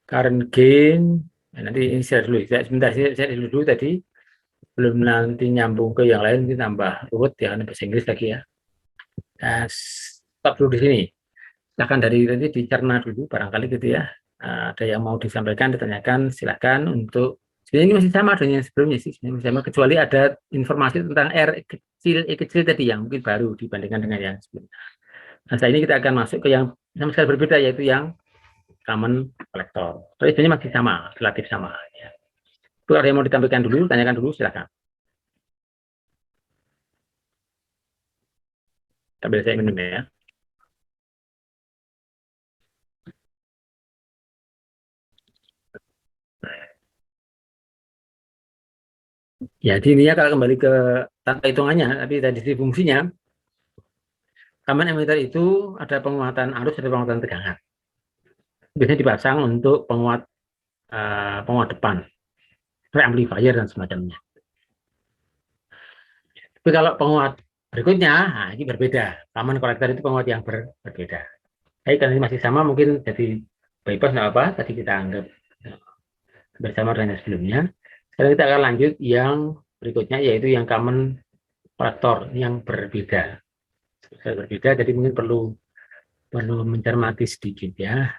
Current gain. Nah, nanti ini saya dulu. Sebentar, saya dulu tadi. Belum nanti nyambung ke yang lain, ini tambah ruwet ya, bahasa Inggris lagi ya. Nah, stop dulu di sini. Silahkan dari tadi dicerna dulu, barangkali gitu ya. Ada yang mau disampaikan, ditanyakan, silakan. Untuk ini masih sama dengan yang sebelumnya sih, masih sama, kecuali ada informasi tentang R kecil, E kecil tadi yang mungkin baru dibandingkan dengan yang sebelumnya. Nah, saat ini kita akan masuk ke yang sama sekali berbeda, yaitu yang common collector. Tapi sebenarnya masih sama, relatif sama. Ya. Itu ada yang mau ditampilkan dulu, tanyakan dulu, silakan. Sambil saya minum ya. Ya, ini ya kalau kembali ke tanpa hitungannya, tapi tadi di fungsinya, common emitter itu ada penguatan arus, ada penguatan tegangan. Biasanya dipasang untuk penguat depan, amplifier dan semacamnya. Tapi kalau penguat berikutnya, nah ini berbeda. Common collector itu penguat yang berbeda. Baik, karena ini masih sama, mungkin jadi bypass nggak apa, tadi kita anggap bersama dengan sebelumnya. Sekarang kita akan lanjut yang berikutnya, yaitu yang common collector yang berbeda. Jadi mungkin perlu mencermati sedikit ya.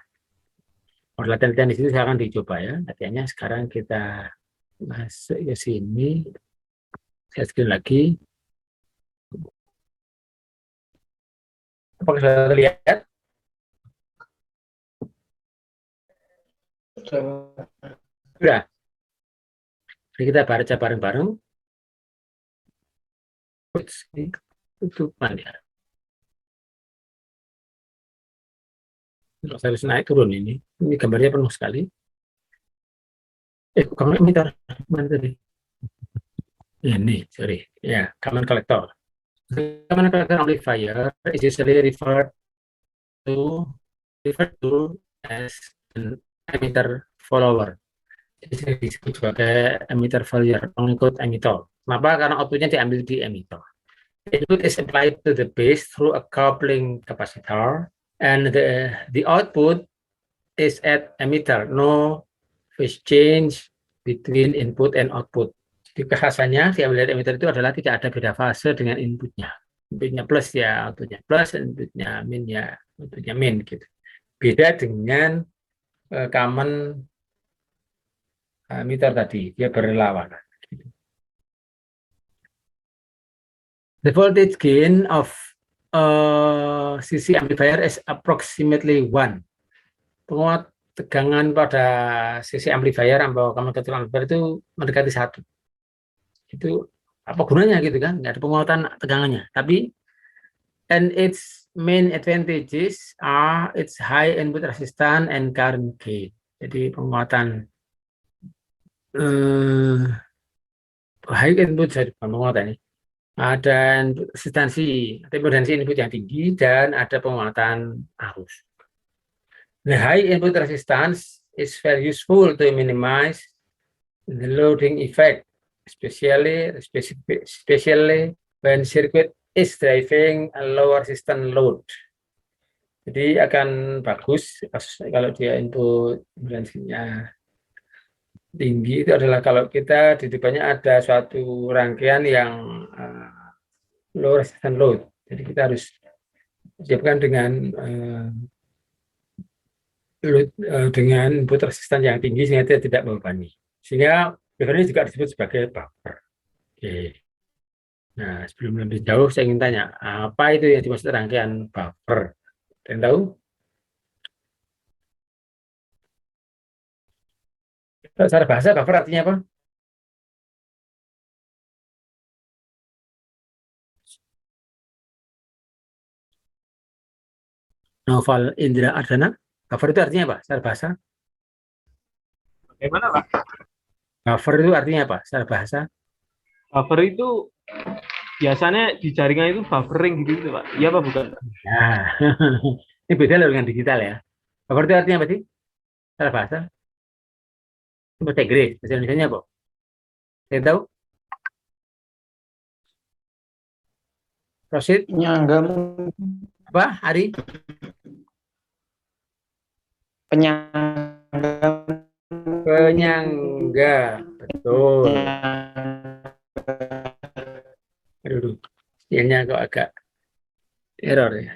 Latihan di situ saya akan dicoba ya. Latihannya sekarang kita masuk ke sini. Saya screen lagi. Apakah sudah terlihat? Sudah. Jadi kita baca bareng-bareng. Tutupan ya. Kalau saya harus naik turun ini gambarnya penuh sekali. Kamu emitter mana tadi? Ini, sorry. Ya, common collector. Common collector amplifier is usually referred to as an emitter follower. Jadi disebut sebagai emitter follower, pengikut emitter. Kenapa? Karena outputnya diambil di emitter. Input is applied to the base through a coupling capacitor, and the output is at emitter. No phase change between input and output. Jadi kekhasannya diambil dari emitter itu adalah tidak ada beda fase dengan inputnya. Inputnya plus ya, outputnya plus, inputnya min ya, outputnya min gitu. Beda dengan common emitter tadi, dia berlawanan. Gitu. The voltage gain of CC amplifier is approximately 1. Penguat tegangan pada CC amplifier atau common control amplifier itu mendekati 1. Itu apa gunanya gitu kan? Nggak ada penguatan tegangannya. Tapi and its main advantages are its high input resistance and current gain. Jadi penguatan high input jadi penguatan ini. Ada resistansi, impedansi input yang tinggi dan ada penguatan arus. The high input resistance is very useful to minimize the loading effect, especially when circuit is driving a low resistance load. Jadi akan bagus kalau dia input impedansinya tinggi, itu adalah kalau kita di depannya ada suatu rangkaian yang low resistance load. Jadi kita harus siapkan dengan dengan input resistance yang tinggi sehingga tidak membebani. Sehingga ini juga disebut sebagai buffer. Oke. Nah, sebelum lebih jauh saya ingin tanya, apa itu yang dimaksud rangkaian buffer? Ada yang tahu? Secara bahasa buffer artinya apa? Noval Indra Ardana, buffer itu artinya apa? Secara bahasa? Bagaimana, Pak? Buffer itu artinya apa? Secara bahasa? Buffer itu biasanya di jaringan itu buffering gitu, Pak. Iya apa bukan? Nah, ini beda loh dengan digital ya. Buffer itu artinya apa sih? Secara bahasa? Bahasa Inggris, bahasa Indonesia apa? Saya tahu? Proceed? Penyangga, Apa, Ari? penyangga, Penyangga, betul. Aduh, sinyalnya kok agak error ya.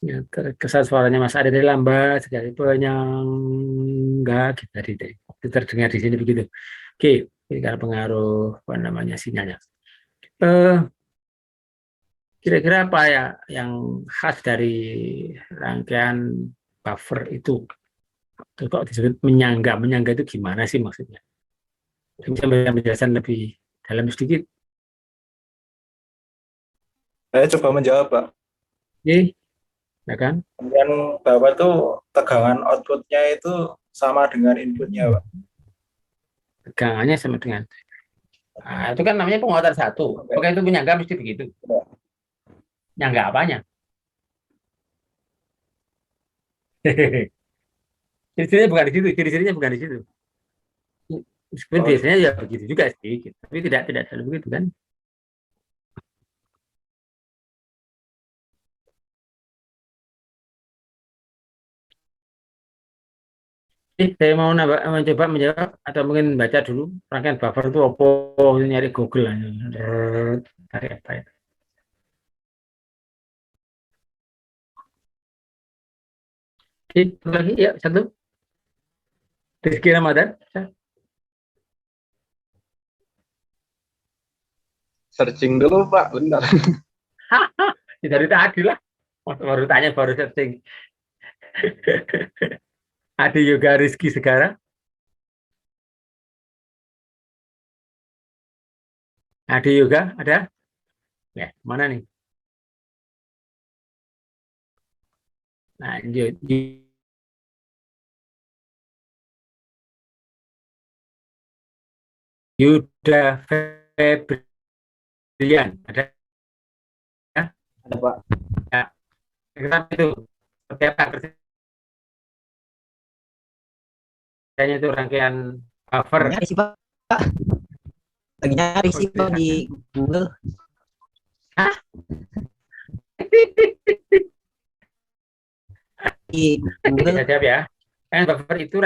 Ya, kesan suaranya Mas Ari tadi lambat sekali, penyangga gitu tadi. Itu terdengar di sini begitu. Oke, ini karena pengaruh apa namanya sinyalnya. Kira-kira apa ya yang khas dari rangkaian buffer itu? Kok disebut menyangga? Menyangga itu gimana sih maksudnya? Bisa memberikan penjelasan lebih dalam sedikit? Saya coba menjawab, Pak. Oke, ya kan? Kemudian Bapak tuh tegangan outputnya itu sama dengan inputnya, Pak. Tegangannya sama dengan. Nah, itu kan namanya penguatan satu. Oke, itu menyangga mesti begitu. Nyangga apanya? Ciri-cirinya bukan di situ. Ciri-cirinya bukan di situ. Meskipun biasanya ya begitu juga sih, gitu. Tapi tidak selalu begitu kan? Saya mau mencoba menjawab atau mungkin baca dulu rangkaian buffer itu apa, nyari Google aja. Cari apa ya? Lagi ya satu. Rizky Ramadan. Searching dulu, Pak. Bentar. Dari tadi lah. Baru tanya baru searching. Ada Yoga Rizky Segara. Ada Yoga, ada? Ya, mana nih? Lanjut. Yuda Febrian, ada? Ada, Pak. Ya. Kenapa itu? Seperti apa kerjanya itu rangkaian buffer? Nyari sih, Pak. Lagi nyari sih, Pak, di Google. Hah? Di Google. Kita jawab ya. Buffer itu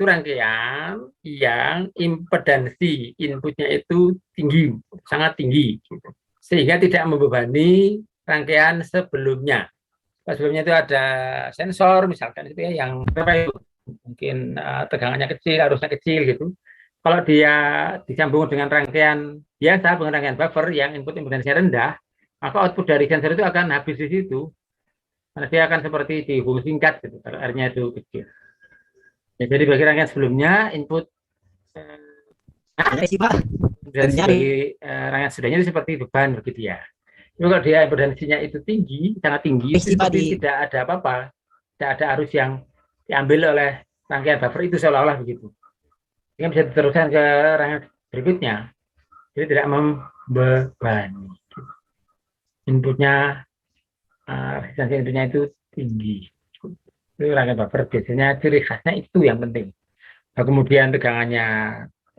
rangkaian yang impedansi inputnya itu tinggi, sangat tinggi, sehingga tidak membebani rangkaian sebelumnya. Sebelumnya itu ada sensor misalkan itu ya yang mungkin tegangannya kecil, arusnya kecil gitu. Kalau dia disambung dengan rangkaian biasa, dengan rangkaian buffer yang input impedansinya rendah, maka output dari sensor itu akan habis di situ. Karena dia akan seperti dihubung singkat gitu, kalau R-nya itu kecil. Ya, jadi bagi rangkaian sebelumnya input dan sebagai rangkaian sudahnya itu seperti beban begitu ya. Tapi kalau dia impedansinya itu tinggi, sangat tinggi, itu seperti tidak ada apa-apa, tidak ada arus yang diambil oleh rangkaian buffer itu seolah-olah begitu. Sehingga bisa diteruskan ke rangkaian berikutnya. Jadi tidak membebani. Inputnya, resistansi inputnya itu tinggi. Itu rangkaian buffer biasanya ciri khasnya itu yang penting. Nah, kemudian tegangannya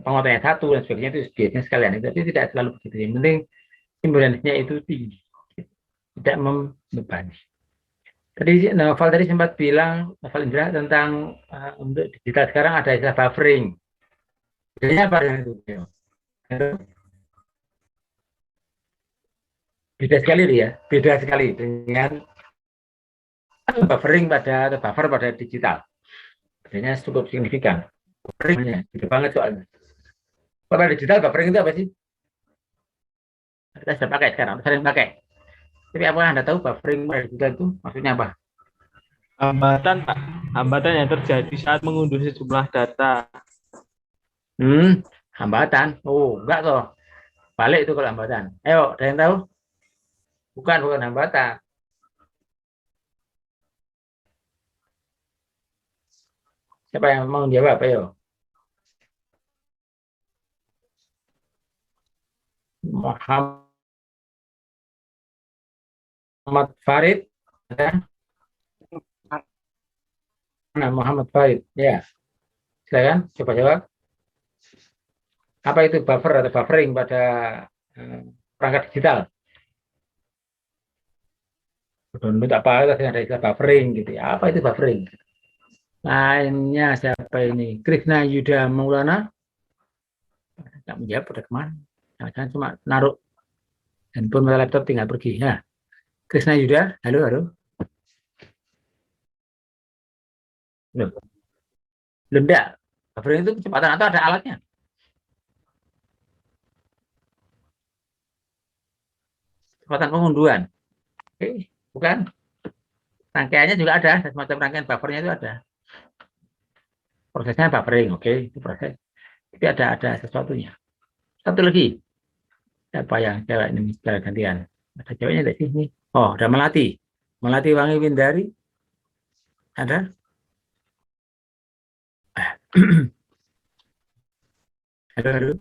pengotaknya 1 dan sebagainya itu biasanya sekalian. Itu tapi tidak selalu begitu. Yang penting impedansinya itu tinggi, tidak membebani. Tadi Noval tadi sempat bilang, Noval Indra tentang untuk digital sekarang ada istilah buffering. Bedanya apa dengan itu? Beda sekali ya, beda sekali dengan buffering atau buffer pada digital. Bedanya cukup signifikan. Bufferingnya, gitu banget soalnya. Pada digital buffering itu apa sih? Kita sudah pakai sekarang, sering pakai. Tapi apakah Anda tahu buffering pada digital itu maksudnya apa? Hambatan, Pak. Hambatan yang terjadi saat mengunduh sejumlah data. Hambatan? Oh, enggak toh. Balik itu kalau hambatan. Ayo, ada yang tahu? Bukan hambatan. Siapa yang mau jawab? Ayo. Muhammad Farid, ada? Nah, Muhammad Farid, ya. Silakan, coba jawab. Apa itu buffer atau buffering pada perangkat digital? Download apa ada istilah buffering gitu ya. Apa itu buffering? Lainnya siapa ini? Krishna Yuda Maulana. Tidak menjawab, udah kemana? Jangan cuma naruh handphone atau laptop tinggal pergi. Ya. Krishna Yuda, halo. Belum enggak. Buffering itu kecepatan atau ada alatnya? Kecepatan pengunduhan. Oke, bukan. Rangkaiannya juga ada, semacam rangkaian buffernya itu ada. Prosesnya buffering, oke, itu proses. Tapi ada sesuatunya. Satu lagi. Siapa yang cewek ini secara gantian? Ada ceweknya di sini. Oh, ada Melati. Melati Wangi Windari. Ada? Halo.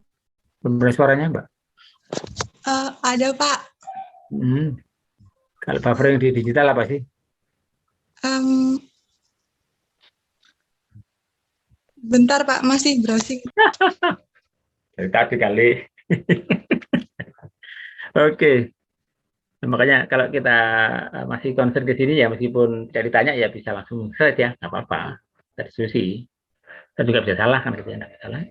Belum suaranya, Mbak? Ada, Pak. Kalau buffering di digital apa sih? Bentar, Pak. Masih browsing. Dari tadi kali. Oke. Nah, makanya kalau kita masih concern ke sini ya meskipun tidak ditanya ya bisa langsung search ya, nggak apa-apa. Kita diskusi. Kita juga bisa salah kan gitu ya, nggak salah.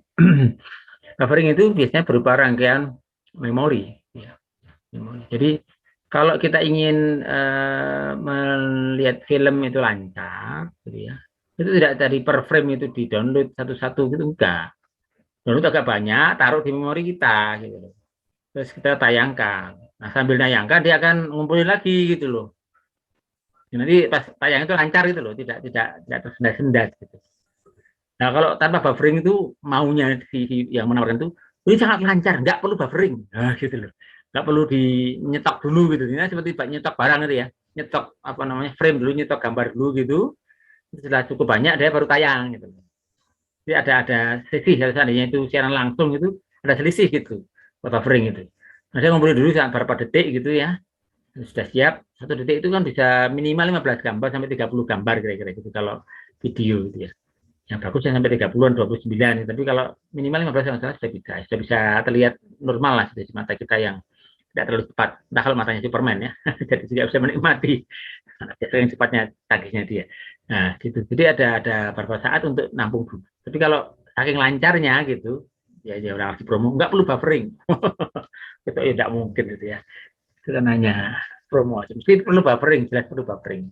Buffering itu biasanya berupa rangkaian memori. Ya. Jadi kalau kita ingin melihat film itu lancar, gitu ya, itu tidak dari per frame itu di download satu-satu gitu enggak. Download agak banyak, taruh di memori kita, gitu. Terus kita tayangkan. Nah sambil nayangkan dia akan ngumpulin lagi gitu loh. Nanti pas tayang itu lancar gitu loh, tidak tersendat-sendat gitu. Nah kalau tanpa buffering itu maunya si yang menawarkan itu ini sangat lancar, nggak perlu buffering, nah gitu loh, nggak perlu dinyetok dulu gitu. Ini seperti nyetok barang gitu ya, nyetok apa namanya frame dulu, nyetok gambar dulu gitu. Setelah cukup banyak dia baru tayang gitu. Jadi ada selisih kalau seandainya itu siaran langsung itu ada selisih gitu buffering itu. Nah saya ngumpulin dulu beberapa detik gitu ya. Sudah siap, 1 detik itu kan bisa minimal 15 gambar sampai 30 gambar kira-kira gitu kalau video gitu ya. Yang bagus sampai 30-an, 29, tapi kalau minimal 15 sudah bisa terlihat normal lah di mata kita yang tidak terlalu cepat. Nah kalau matanya Superman ya, jadi tidak bisa menikmati yang cepatnya tagihnya dia. Nah gitu. Jadi ada beberapa saat untuk nampung dulu. Tapi kalau saking lancarnya gitu, ya orang lagi promo nggak perlu buffering. Itu ya tidak mungkin gitu ya. Itu kan hanya promo. Mesti perlu buffering, jelas perlu buffering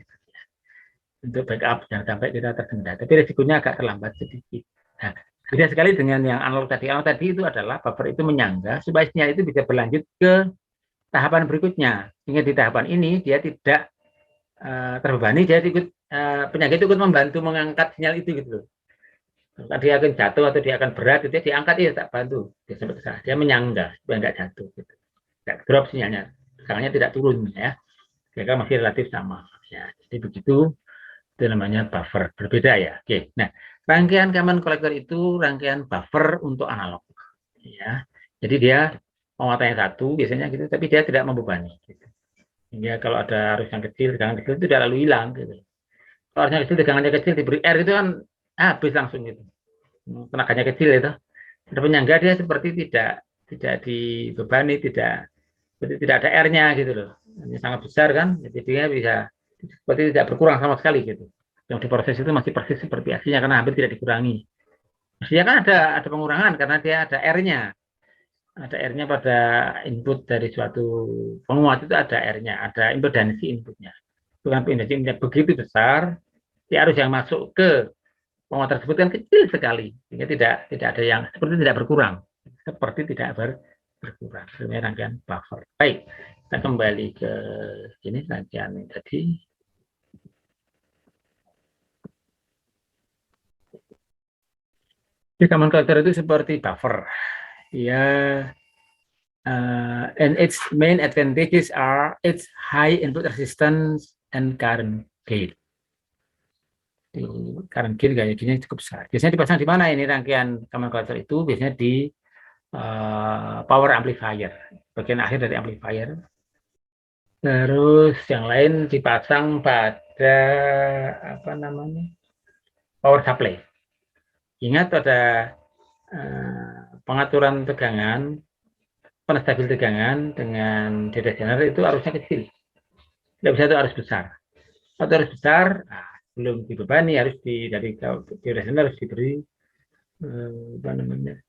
untuk backup jangan sampai kita tersendat. Tapi resikonya agak terlambat sedikit. Nah, beda sekali dengan yang analog tadi. Analog tadi itu adalah buffer itu menyangga supaya sinyal itu bisa berlanjut ke tahapan berikutnya. Sehingga di tahapan ini dia tidak terbebani, dia ikut penyangga itu ikut membantu mengangkat sinyal itu gitu loh. Kalau dia akan jatuh atau dia akan berat, itu dia diangkat ya tak bantu. Dia sampai ke sana. Dia menyangga supaya nggak jatuh. Gitu. Nggak drop sinyalnya, tegangannya tidak turun ya. Dia masih relatif sama. Ya, jadi begitu. Itu namanya buffer, berbeda ya. Oke. Nah, rangkaian common collector itu rangkaian buffer untuk analog ya. Jadi dia penguatannya satu biasanya gitu, tapi dia tidak membebani gitu. Sehingga kalau ada arus yang kecil, tegangan kecil itu tidak lalu hilang gitu. Kalau arusnya kecil, tegangannya kecil diberi R itu kan habis langsung gitu. Tenaganya kecil itu. Ada penyangga dia seperti tidak dibebani, tidak ada R-nya gitu loh. Ini sangat besar kan, jadi dia bisa seperti tidak berkurang sama sekali gitu. Yang diproses itu masih persis seperti aslinya karena hampir tidak dikurangi. Mestinya kan ada pengurangan karena dia ada R-nya. Ada R-nya pada input dari suatu penguat itu ada R-nya, ada impedansi inputnya. Dengan impedansi inputnya begitu besar, si arus yang masuk ke penguat tersebut kan kecil sekali, sehingga tidak ada yang seperti tidak berkurang, seperti tidak berkurang. Ini rangkaian buffer. Baik, kita kembali ke sini rangkaian tadi. Di common collector itu seperti buffer, ya, and its main advantages are its high input resistance and current gain. Di current gain gaya cukup besar. Biasanya dipasang di mana ini rangkaian common collector itu? Biasanya di power amplifier, bagian akhir dari amplifier. Terus yang lain dipasang pada apa namanya power supply. Ingat ada pengaturan tegangan, penstabil tegangan dengan detensioner itu arusnya kecil. Tidak bisa itu arus besar. Atau arus besar, belum dibebani harus dari detensioner harus diberi apa namanya?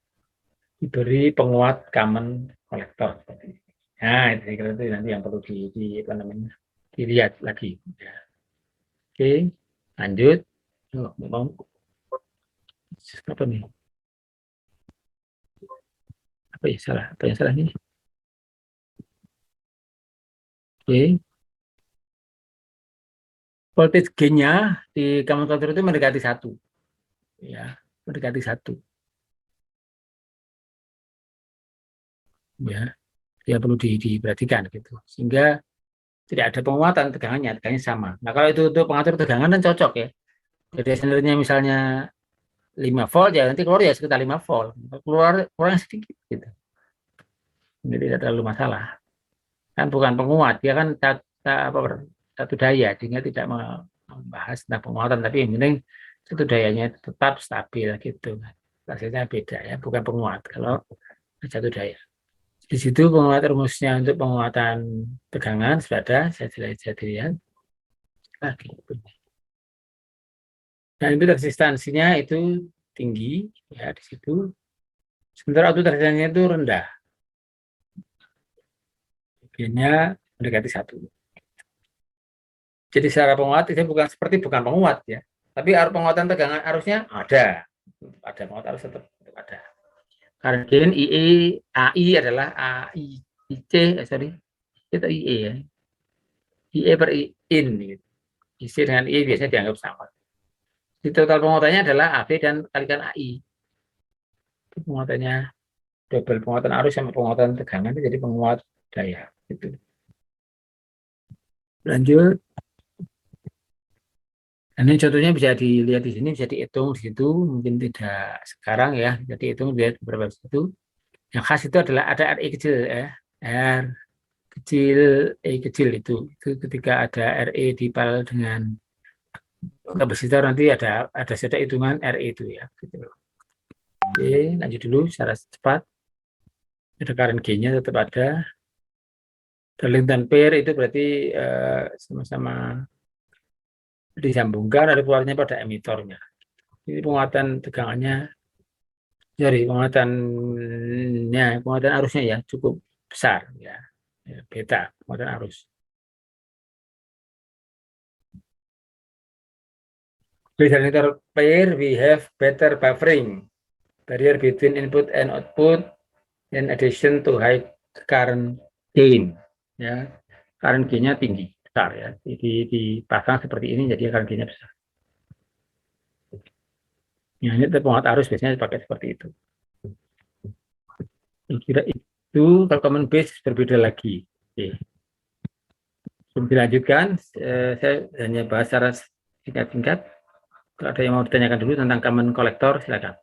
Diberi penguat common collector. Nah, itu nanti yang perlu apa namanya? Dilihat lagi. Ya. Oke, lanjut. Mau apa nih? Apa ya salah? Apa yang salah ini? Oke. Voltage gain-nya di common collector itu mendekati 1. Ya, mendekati 1. Ya, dia perlu diperhatikan gitu. Sehingga tidak ada penguatan tegangannya sama. Nah, kalau itu untuk pengatur tegangan kan cocok ya. Jadi sebenarnya misalnya 5 volt ya nanti keluar ya sekitar 5 volt. Keluar kurang sedikit gitu. Jadi tidak terlalu masalah. Kan bukan penguat, dia kan satu daya, sehingga tidak membahas tentang penguatan, tapi yang penting satu dayanya tetap stabil gitu. Hasilnya beda ya, bukan penguat kalau satu daya. Di situ penguat rumusnya untuk penguatan tegangan sudah ada, saya lihat. Nah, itu resistansinya itu tinggi ya di situ. Sementara output resistansinya itu rendah. Gainnya mendekati 1. Jadi secara penguat itu bukan penguat ya, tapi penguatan tegangan arusnya ada penguat arus tetap ada. Current gain IE AI adalah AI IC itu IE ya. IE per IN gitu. IC dengan IE biasanya dianggap sama. Di total penguatannya adalah AV dan kalikan AI. Penguatannya double penguatan arus sama penguatan tegangan jadi penguat daya gitu. Lanjut. Ini contohnya bisa dilihat di sini, bisa dihitung di situ, mungkin tidak sekarang ya, bisa dihitung lihat beberapa situ. Yang khas itu adalah ada RE kecil ya, R kecil, E kecil itu ketika ada RE dipal dengan kapasitor nanti ada saja hitungan RE itu ya. Gitu. Oke, lanjut dulu secara cepat. Ada current gain-nya tetap ada. Darlington pair itu berarti sama-sama disambungkan, ada keluarnya pada emitornya. Jadi penguatan tegangannya, jadi penguatan arusnya ya cukup besar ya, beta penguatan arus. With emitter pair, we have better buffering barrier between input and output, in addition to high current gain. Ya, current gain-nya tinggi, besar ya. Dipasang seperti ini, jadi current gain-nya besar. Ya, ini penguat arus biasanya dipakai seperti itu. Kira itu kalau common base berbeda lagi. Oke. Sebelum dilanjutkan, saya hanya bahas secara singkat-singkat. Kalau ada yang mau ditanyakan dulu tentang common collector, silakan.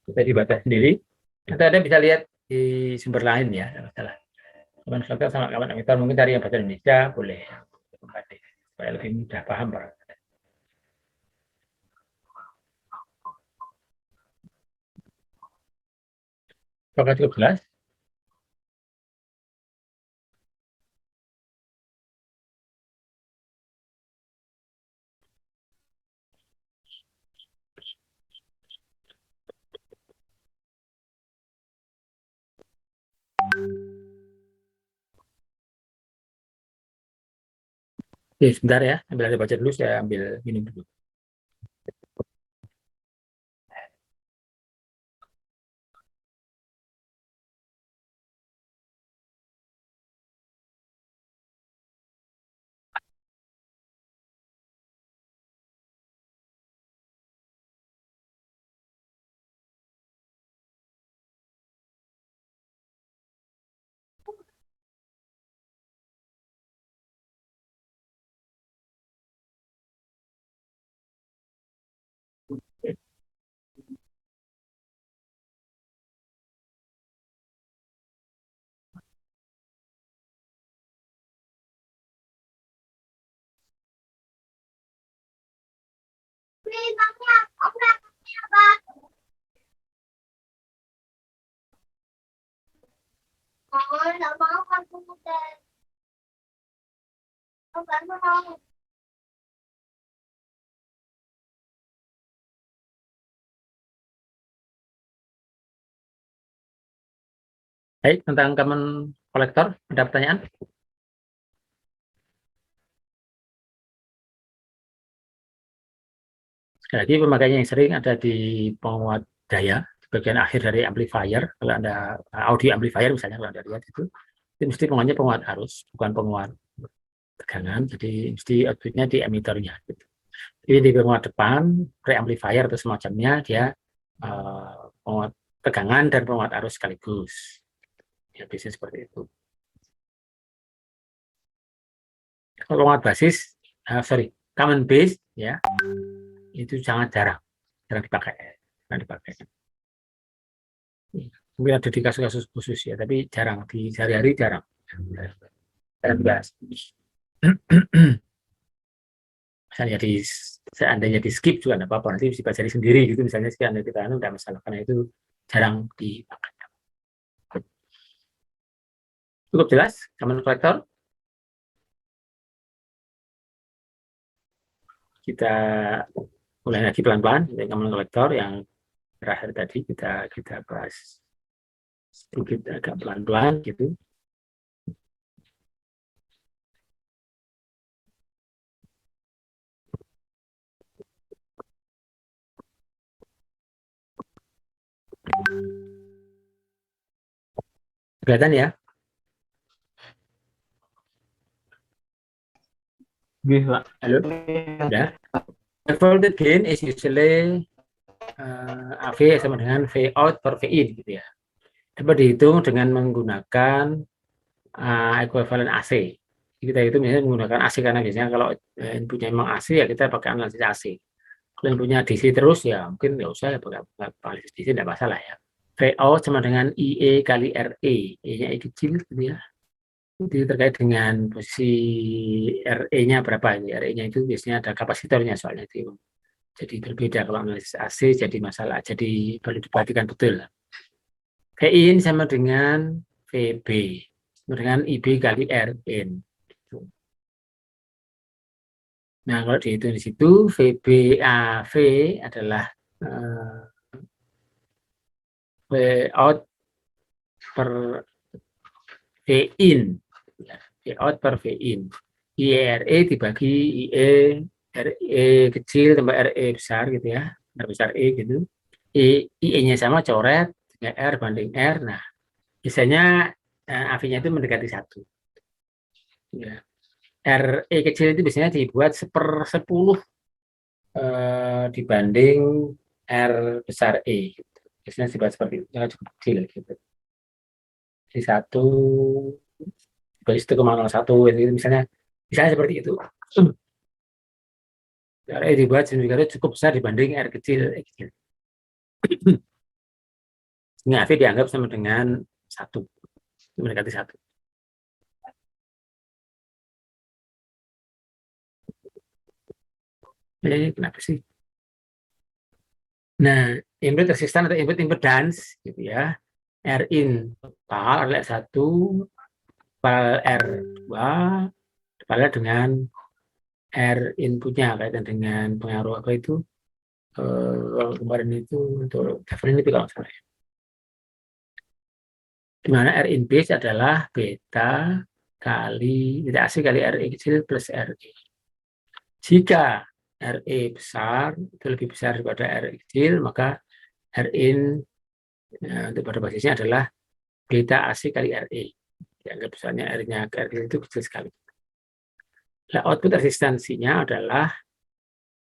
Bisa dibaca sendiri. Atau Anda bisa lihat di sumber lain ya, tidak masalah. Common collector sama common emitter mungkin cari yang bahasa Indonesia boleh. Supaya lebih mudah paham. Apakah cukup jelas? Oke, sebentar ya, ambil ada baca dulu, saya ambil minum dulu. Baik, tentang common collector, ada pertanyaan? Sekali lagi, pemakaiannya yang sering ada di penguat daya, bagian akhir dari amplifier. Kalau Anda audio amplifier misalnya, kalau Anda lihat itu mesti penguatnya penguat arus, bukan penguat tegangan. Jadi mesti outputnya di emitternya. Gitu. Jadi di penguat depan, preamplifier atau semacamnya, dia penguat tegangan dan penguat arus sekaligus. Ya, biasanya seperti itu. Kalau penguat basis, common base, ya, itu sangat jarang dipakai. Mungkin ada di kasus-kasus khusus ya, tapi jarang, di sehari-hari jarang. Misalnya seandainya di skip juga tidak apa-apa, nanti bisa dipelajari sendiri gitu, misalnya sekian kita tidak masalah, karena itu jarang dipakai. Cukup jelas, common collector? Kita mulai lagi pelan-pelan, common collector yang terakhir tadi kita bahas sedikit agak pelan-pelan gitu. Kelihatan ya? Bisa. Halo? Ya. Voltage gain is usually AV sama dengan V out per V in gitu ya. Dapat dihitung dengan menggunakan equivalent AC. Kita itu misalnya menggunakan AC karena biasanya kalau inputnya memang AC ya kita pakai analisis AC. Kalau inputnya DC terus ya mungkin nggak usah ya pakai analisis DC, tidak masalah ya. V out sama dengan IE kali RE, E-nya E kecil gitu ya. Itu terkait dengan posisi RE-nya berapa ini. RE-nya itu biasanya ada kapasitornya soalnya itu. Jadi berbeda kalau analisis AC, jadi masalah, jadi perlu diperhatikan betul. V-in sama dengan VB, sama dengan IB kali RN. Nah, kalau dihitung di situ, VBAV adalah V out per V in, ya, V out per V in. IRE dibagi IE RE kecil tambah RE besar gitu ya, R besar E gitu. IE-nya sama coret, R banding R. Nah, biasanya AV-nya itu mendekati 1. Ya. RE kecil itu biasanya dibuat 1/10 dibanding R besar E. Gitu. Biasanya dibuat seperti itu, cukup kecil gitu. Di 1 bagi 1,01 gitu, misalnya seperti itu. RE dibuat sedemikian cukup besar dibanding R kecil. Ini AV dianggap sama dengan 1, mendekati 1. Kenapa sih? Nah, input resistan atau input impedance gitu ya. R in total adalah 1 paralel R2 paralel dengan R inputnya kaitan dengan pengaruh apa itu kemarin itu untuk definisi kalau salah. Di mana R in base adalah beta kali beta AC kali RE kecil plus RE. Jika RE besar itu lebih besar daripada RE kecil, maka R in untuk pada basisnya adalah beta AC kali RE. Dianggap besarnya R-nya ke RE itu kecil sekali. Nah, output resistansinya adalah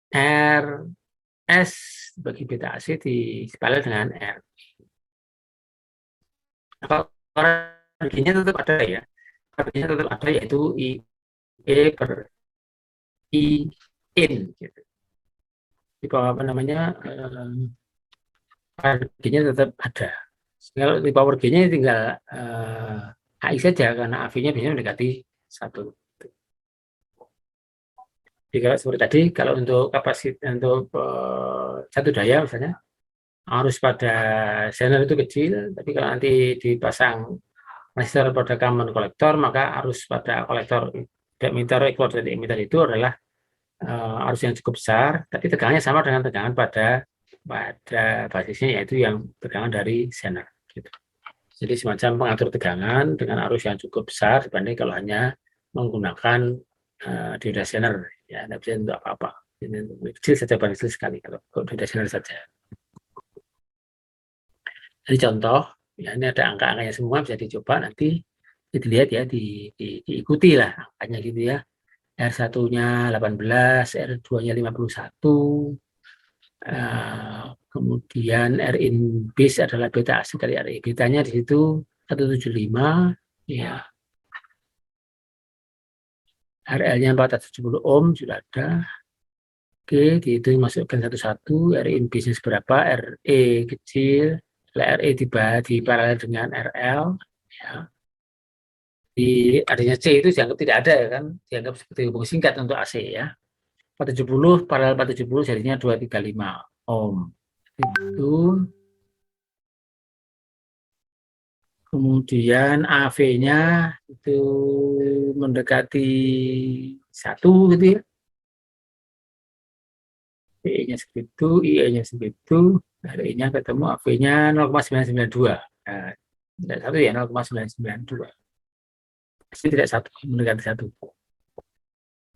RS bagi beta AC diparalel dengan R. Kalau energinya tetap ada ya, energinya tetap ada yaitu IE per I in. Gitu. Di bawah apa namanya energinya tetap ada. Kalau di power G-nya tinggal AI saja karena AV-nya biasanya mendekati 1. Jadi kalau seperti tadi, kalau untuk kapasitas untuk satu daya misalnya arus pada channel itu kecil, tapi kalau nanti dipasang resistor pada common kolektor, maka arus pada kolektor emitter keluar dari emitter itu adalah arus yang cukup besar, tapi tegangannya sama dengan tegangan pada basisnya, yaitu yang tegangan dari channel. Gitu. Jadi semacam pengatur tegangan dengan arus yang cukup besar dibanding kalau hanya menggunakan dioda zener, ya tidak bisa untuk apa-apa. Kecil saja, kecil sekali kalau dioda zener saja. Jadi contoh, ya ini ada angka-angkanya semua bisa dicoba nanti dilihat ya, diikuti lah angkanya gitu ya. R1-nya 18, R2-nya 51, kemudian R in base adalah beta AC kali RE. Betanya di situ 175, ya. RL-nya 470 ohm sudah ada. Oke, dihitung masukkan satu-satu. R in base seberapa? RE kecil, RE di paralel dengan RL. Ya. Di adanya C itu dianggap tidak ada ya kan, dianggap seperti hubungan singkat untuk AC ya. 470 paralel 470 jadinya 235 ohm. Itu kemudian AV-nya itu mendekati 1 gitu ya. PE-nya segitu, IE-nya segitu, RE-nya ketemu, AV-nya 0,992. Nah, tidak 1 ya, 0,992. Pasti tidak 1, mendekati 1.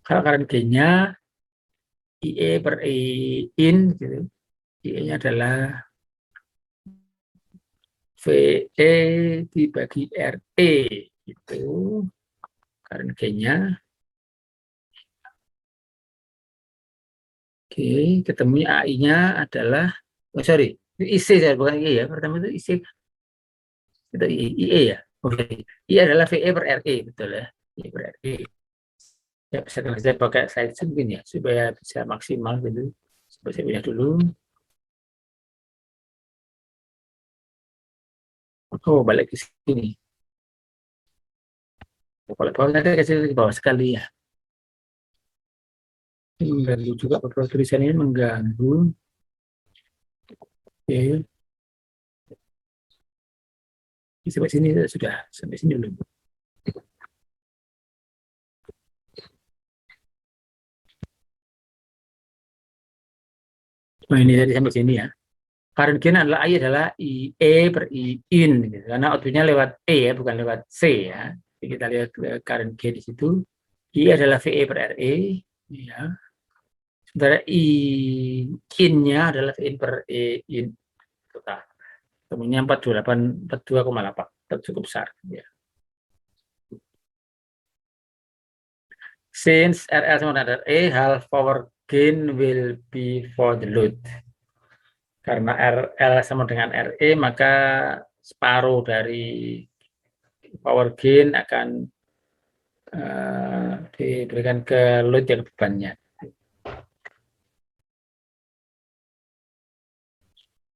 Kalau current gain-nya IE per I in, gitu. IE-nya adalah VE dibagi RE, gitu. Current gain-nya. Oke, ketemunya AI-nya adalah, oh sorry, IC saya bukan IE ya, pertama itu IC, itu IE ya, oke, IE adalah VE per RE, betul ya, IE per RE. Ya, saya pakai slide mungkin ya, supaya bisa maksimal gitu, supaya saya punya dulu. Oh, balik ke sini. Kalau bawah nanti kasih ke bawah sekali ya. Ini mengganggu juga, beberapa tulisan ini mengganggu. Oke. Sampai sini sudah, sampai sini dulu. Oh, ini tadi sampai sini ya. current gain adalah I adalah IE per I in gitu. Karena outputnya lewat E ya, bukan lewat C ya. Jadi kita lihat current gain di situ. I adalah VE per RE ya. Sementara I in-nya adalah V in per E in total. Temunya 42,8 cukup besar ya. Since RL sama dengan RE, half power gain will be for the load. Karena RL sama dengan RE, maka separuh dari power gain akan diberikan ke load yang bebannya.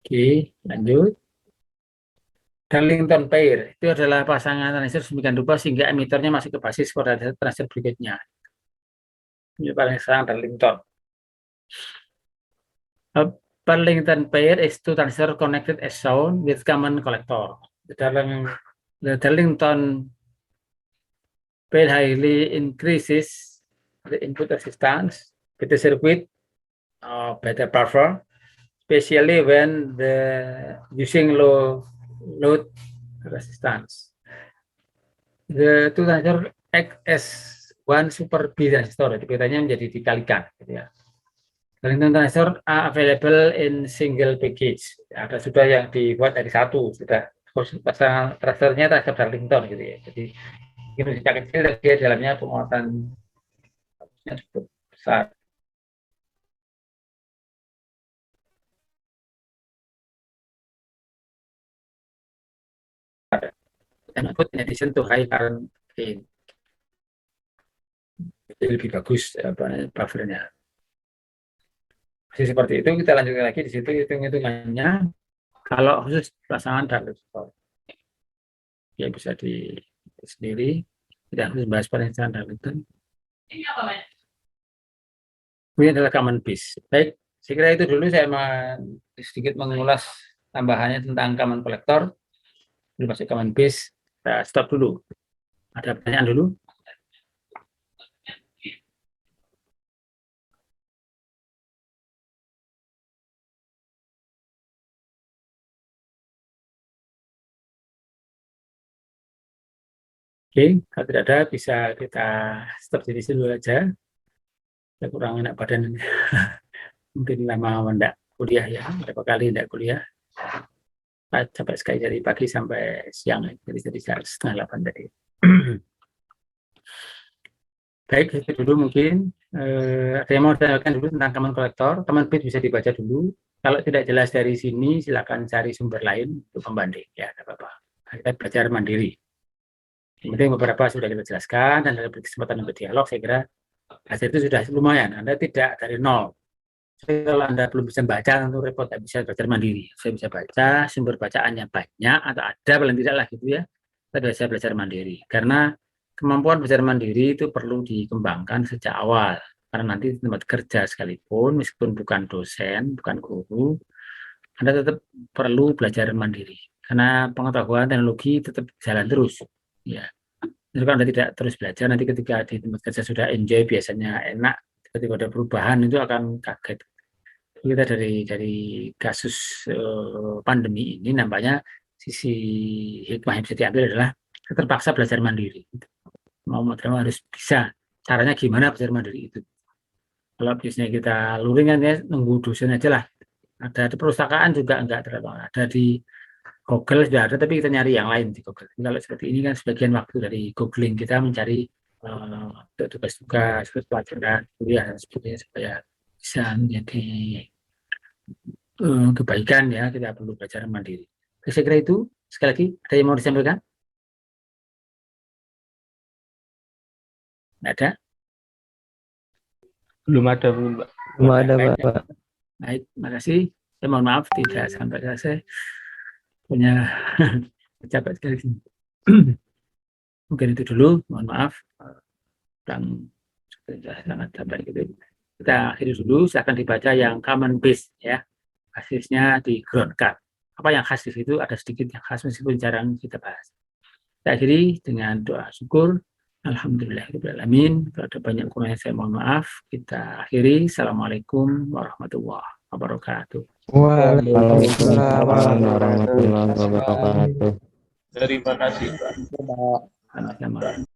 Oke, lanjut. Darlington pair itu adalah pasangan transistor sedemikian rupa sehingga emitornya masuk ke basis pada transistor berikutnya. Ini paling sering Darlington. Darlington pair is two transistor connected as shown with common collector. The Darlington pair highly increases the input resistance with the circuit better perform, especially when using low load resistance. The two transistor act as one super B transistor, jadi bedanya menjadi dikalikan. Gitu ya. Darlington transistor are available in single package. Ada sudah yang dibuat dari satu, sudah pasang transistornya transistor Darlington gitu ya. Jadi ini sejak kecil dia dalamnya penguatan cukup besar. Dan output in addition to high current gain. Jadi lebih bagus buffernya. Masih seperti itu, kita lanjutkan lagi di situ hitung-hitungannya. Kalau khusus pasangan Darlington, ya bisa di sendiri. Tidak harus bahas pasangan Darlington. Ini adalah common base. Baik, saya kira itu dulu saya sedikit mengulas tambahannya tentang common collector. Belum masuk common base. Kita stop dulu. Ada pertanyaan dulu? Oke, kalau tidak ada bisa kita stop di sini dulu aja. Saya kurang enak badan. Mungkin lama tidak kuliah ya, berapa kali tidak kuliah. Capek sekali dari pagi sampai siang, jadi 7:30 tadi. Baik, itu dulu mungkin. Ada yang mau ditanyakan dulu tentang common collector. Common base bisa dibaca dulu. Kalau tidak jelas dari sini, silakan cari sumber lain untuk pembanding. Ya, tidak apa-apa. Kita belajar mandiri. Yang penting beberapa sudah kita jelaskan dan ada kesempatan untuk dialog. Saya kira hasil itu sudah lumayan. Anda tidak dari nol. Jadi kalau Anda belum bisa baca, tentu repot, tidak bisa belajar mandiri. Saya bisa baca, sumber bacaannya banyak atau ada paling tidak lah gitu ya. Kita bisa belajar mandiri. Karena kemampuan belajar mandiri itu perlu dikembangkan sejak awal. Karena nanti di tempat kerja sekalipun, meskipun bukan dosen, bukan guru, Anda tetap perlu belajar mandiri. Karena pengetahuan teknologi tetap jalan terus. Ya. Jadi kalau Anda tidak terus belajar, nanti ketika di tempat kerja sudah enjoy, biasanya enak, ketika ada perubahan itu akan kaget. Kita dari kasus pandemi ini nampaknya sisi hikmah yang bisa diambil adalah terpaksa belajar mandiri. Mau harus bisa. Caranya gimana belajar mandiri itu? Kalau biasanya kita luringan ya, nunggu dosen aja lah. Ada di perpustakaan juga enggak terlalu. Ada di Google sudah ada, tapi kita nyari yang lain di Google. Kalau seperti ini kan sebagian waktu dari googling kita mencari tugas-tugas, pelajaran, kuliah dan sebagainya supaya bisa menjadi kebaikan ya, kita perlu belajar mandiri. Saya kira itu. Sekali lagi, ada yang mau disampaikan? Tidak ada? Belum ada, Pak. Belum ada, Pak. Baik, terima kasih. Saya mohon maaf tidak sampai selesai. Punya capek sekali. Mungkin itu dulu, mohon maaf. Dan sangat capek gitu. Kita akhiri dulu, silakan dibaca yang common base ya. Khasnya di ground card. Apa yang khas di situ? Ada sedikit yang khas meskipun jarang kita bahas. Kita akhiri dengan doa syukur. Alhamdulillahirrahmanirrahim. Kalau ada banyak kurangnya saya mohon maaf. Kita akhiri. Assalamualaikum warahmatullahi wabarakatuh. wabarakatuh. Waalaikumsalam warahmatullahi wabarakatuh. Terima kasih Pak. Sama-sama.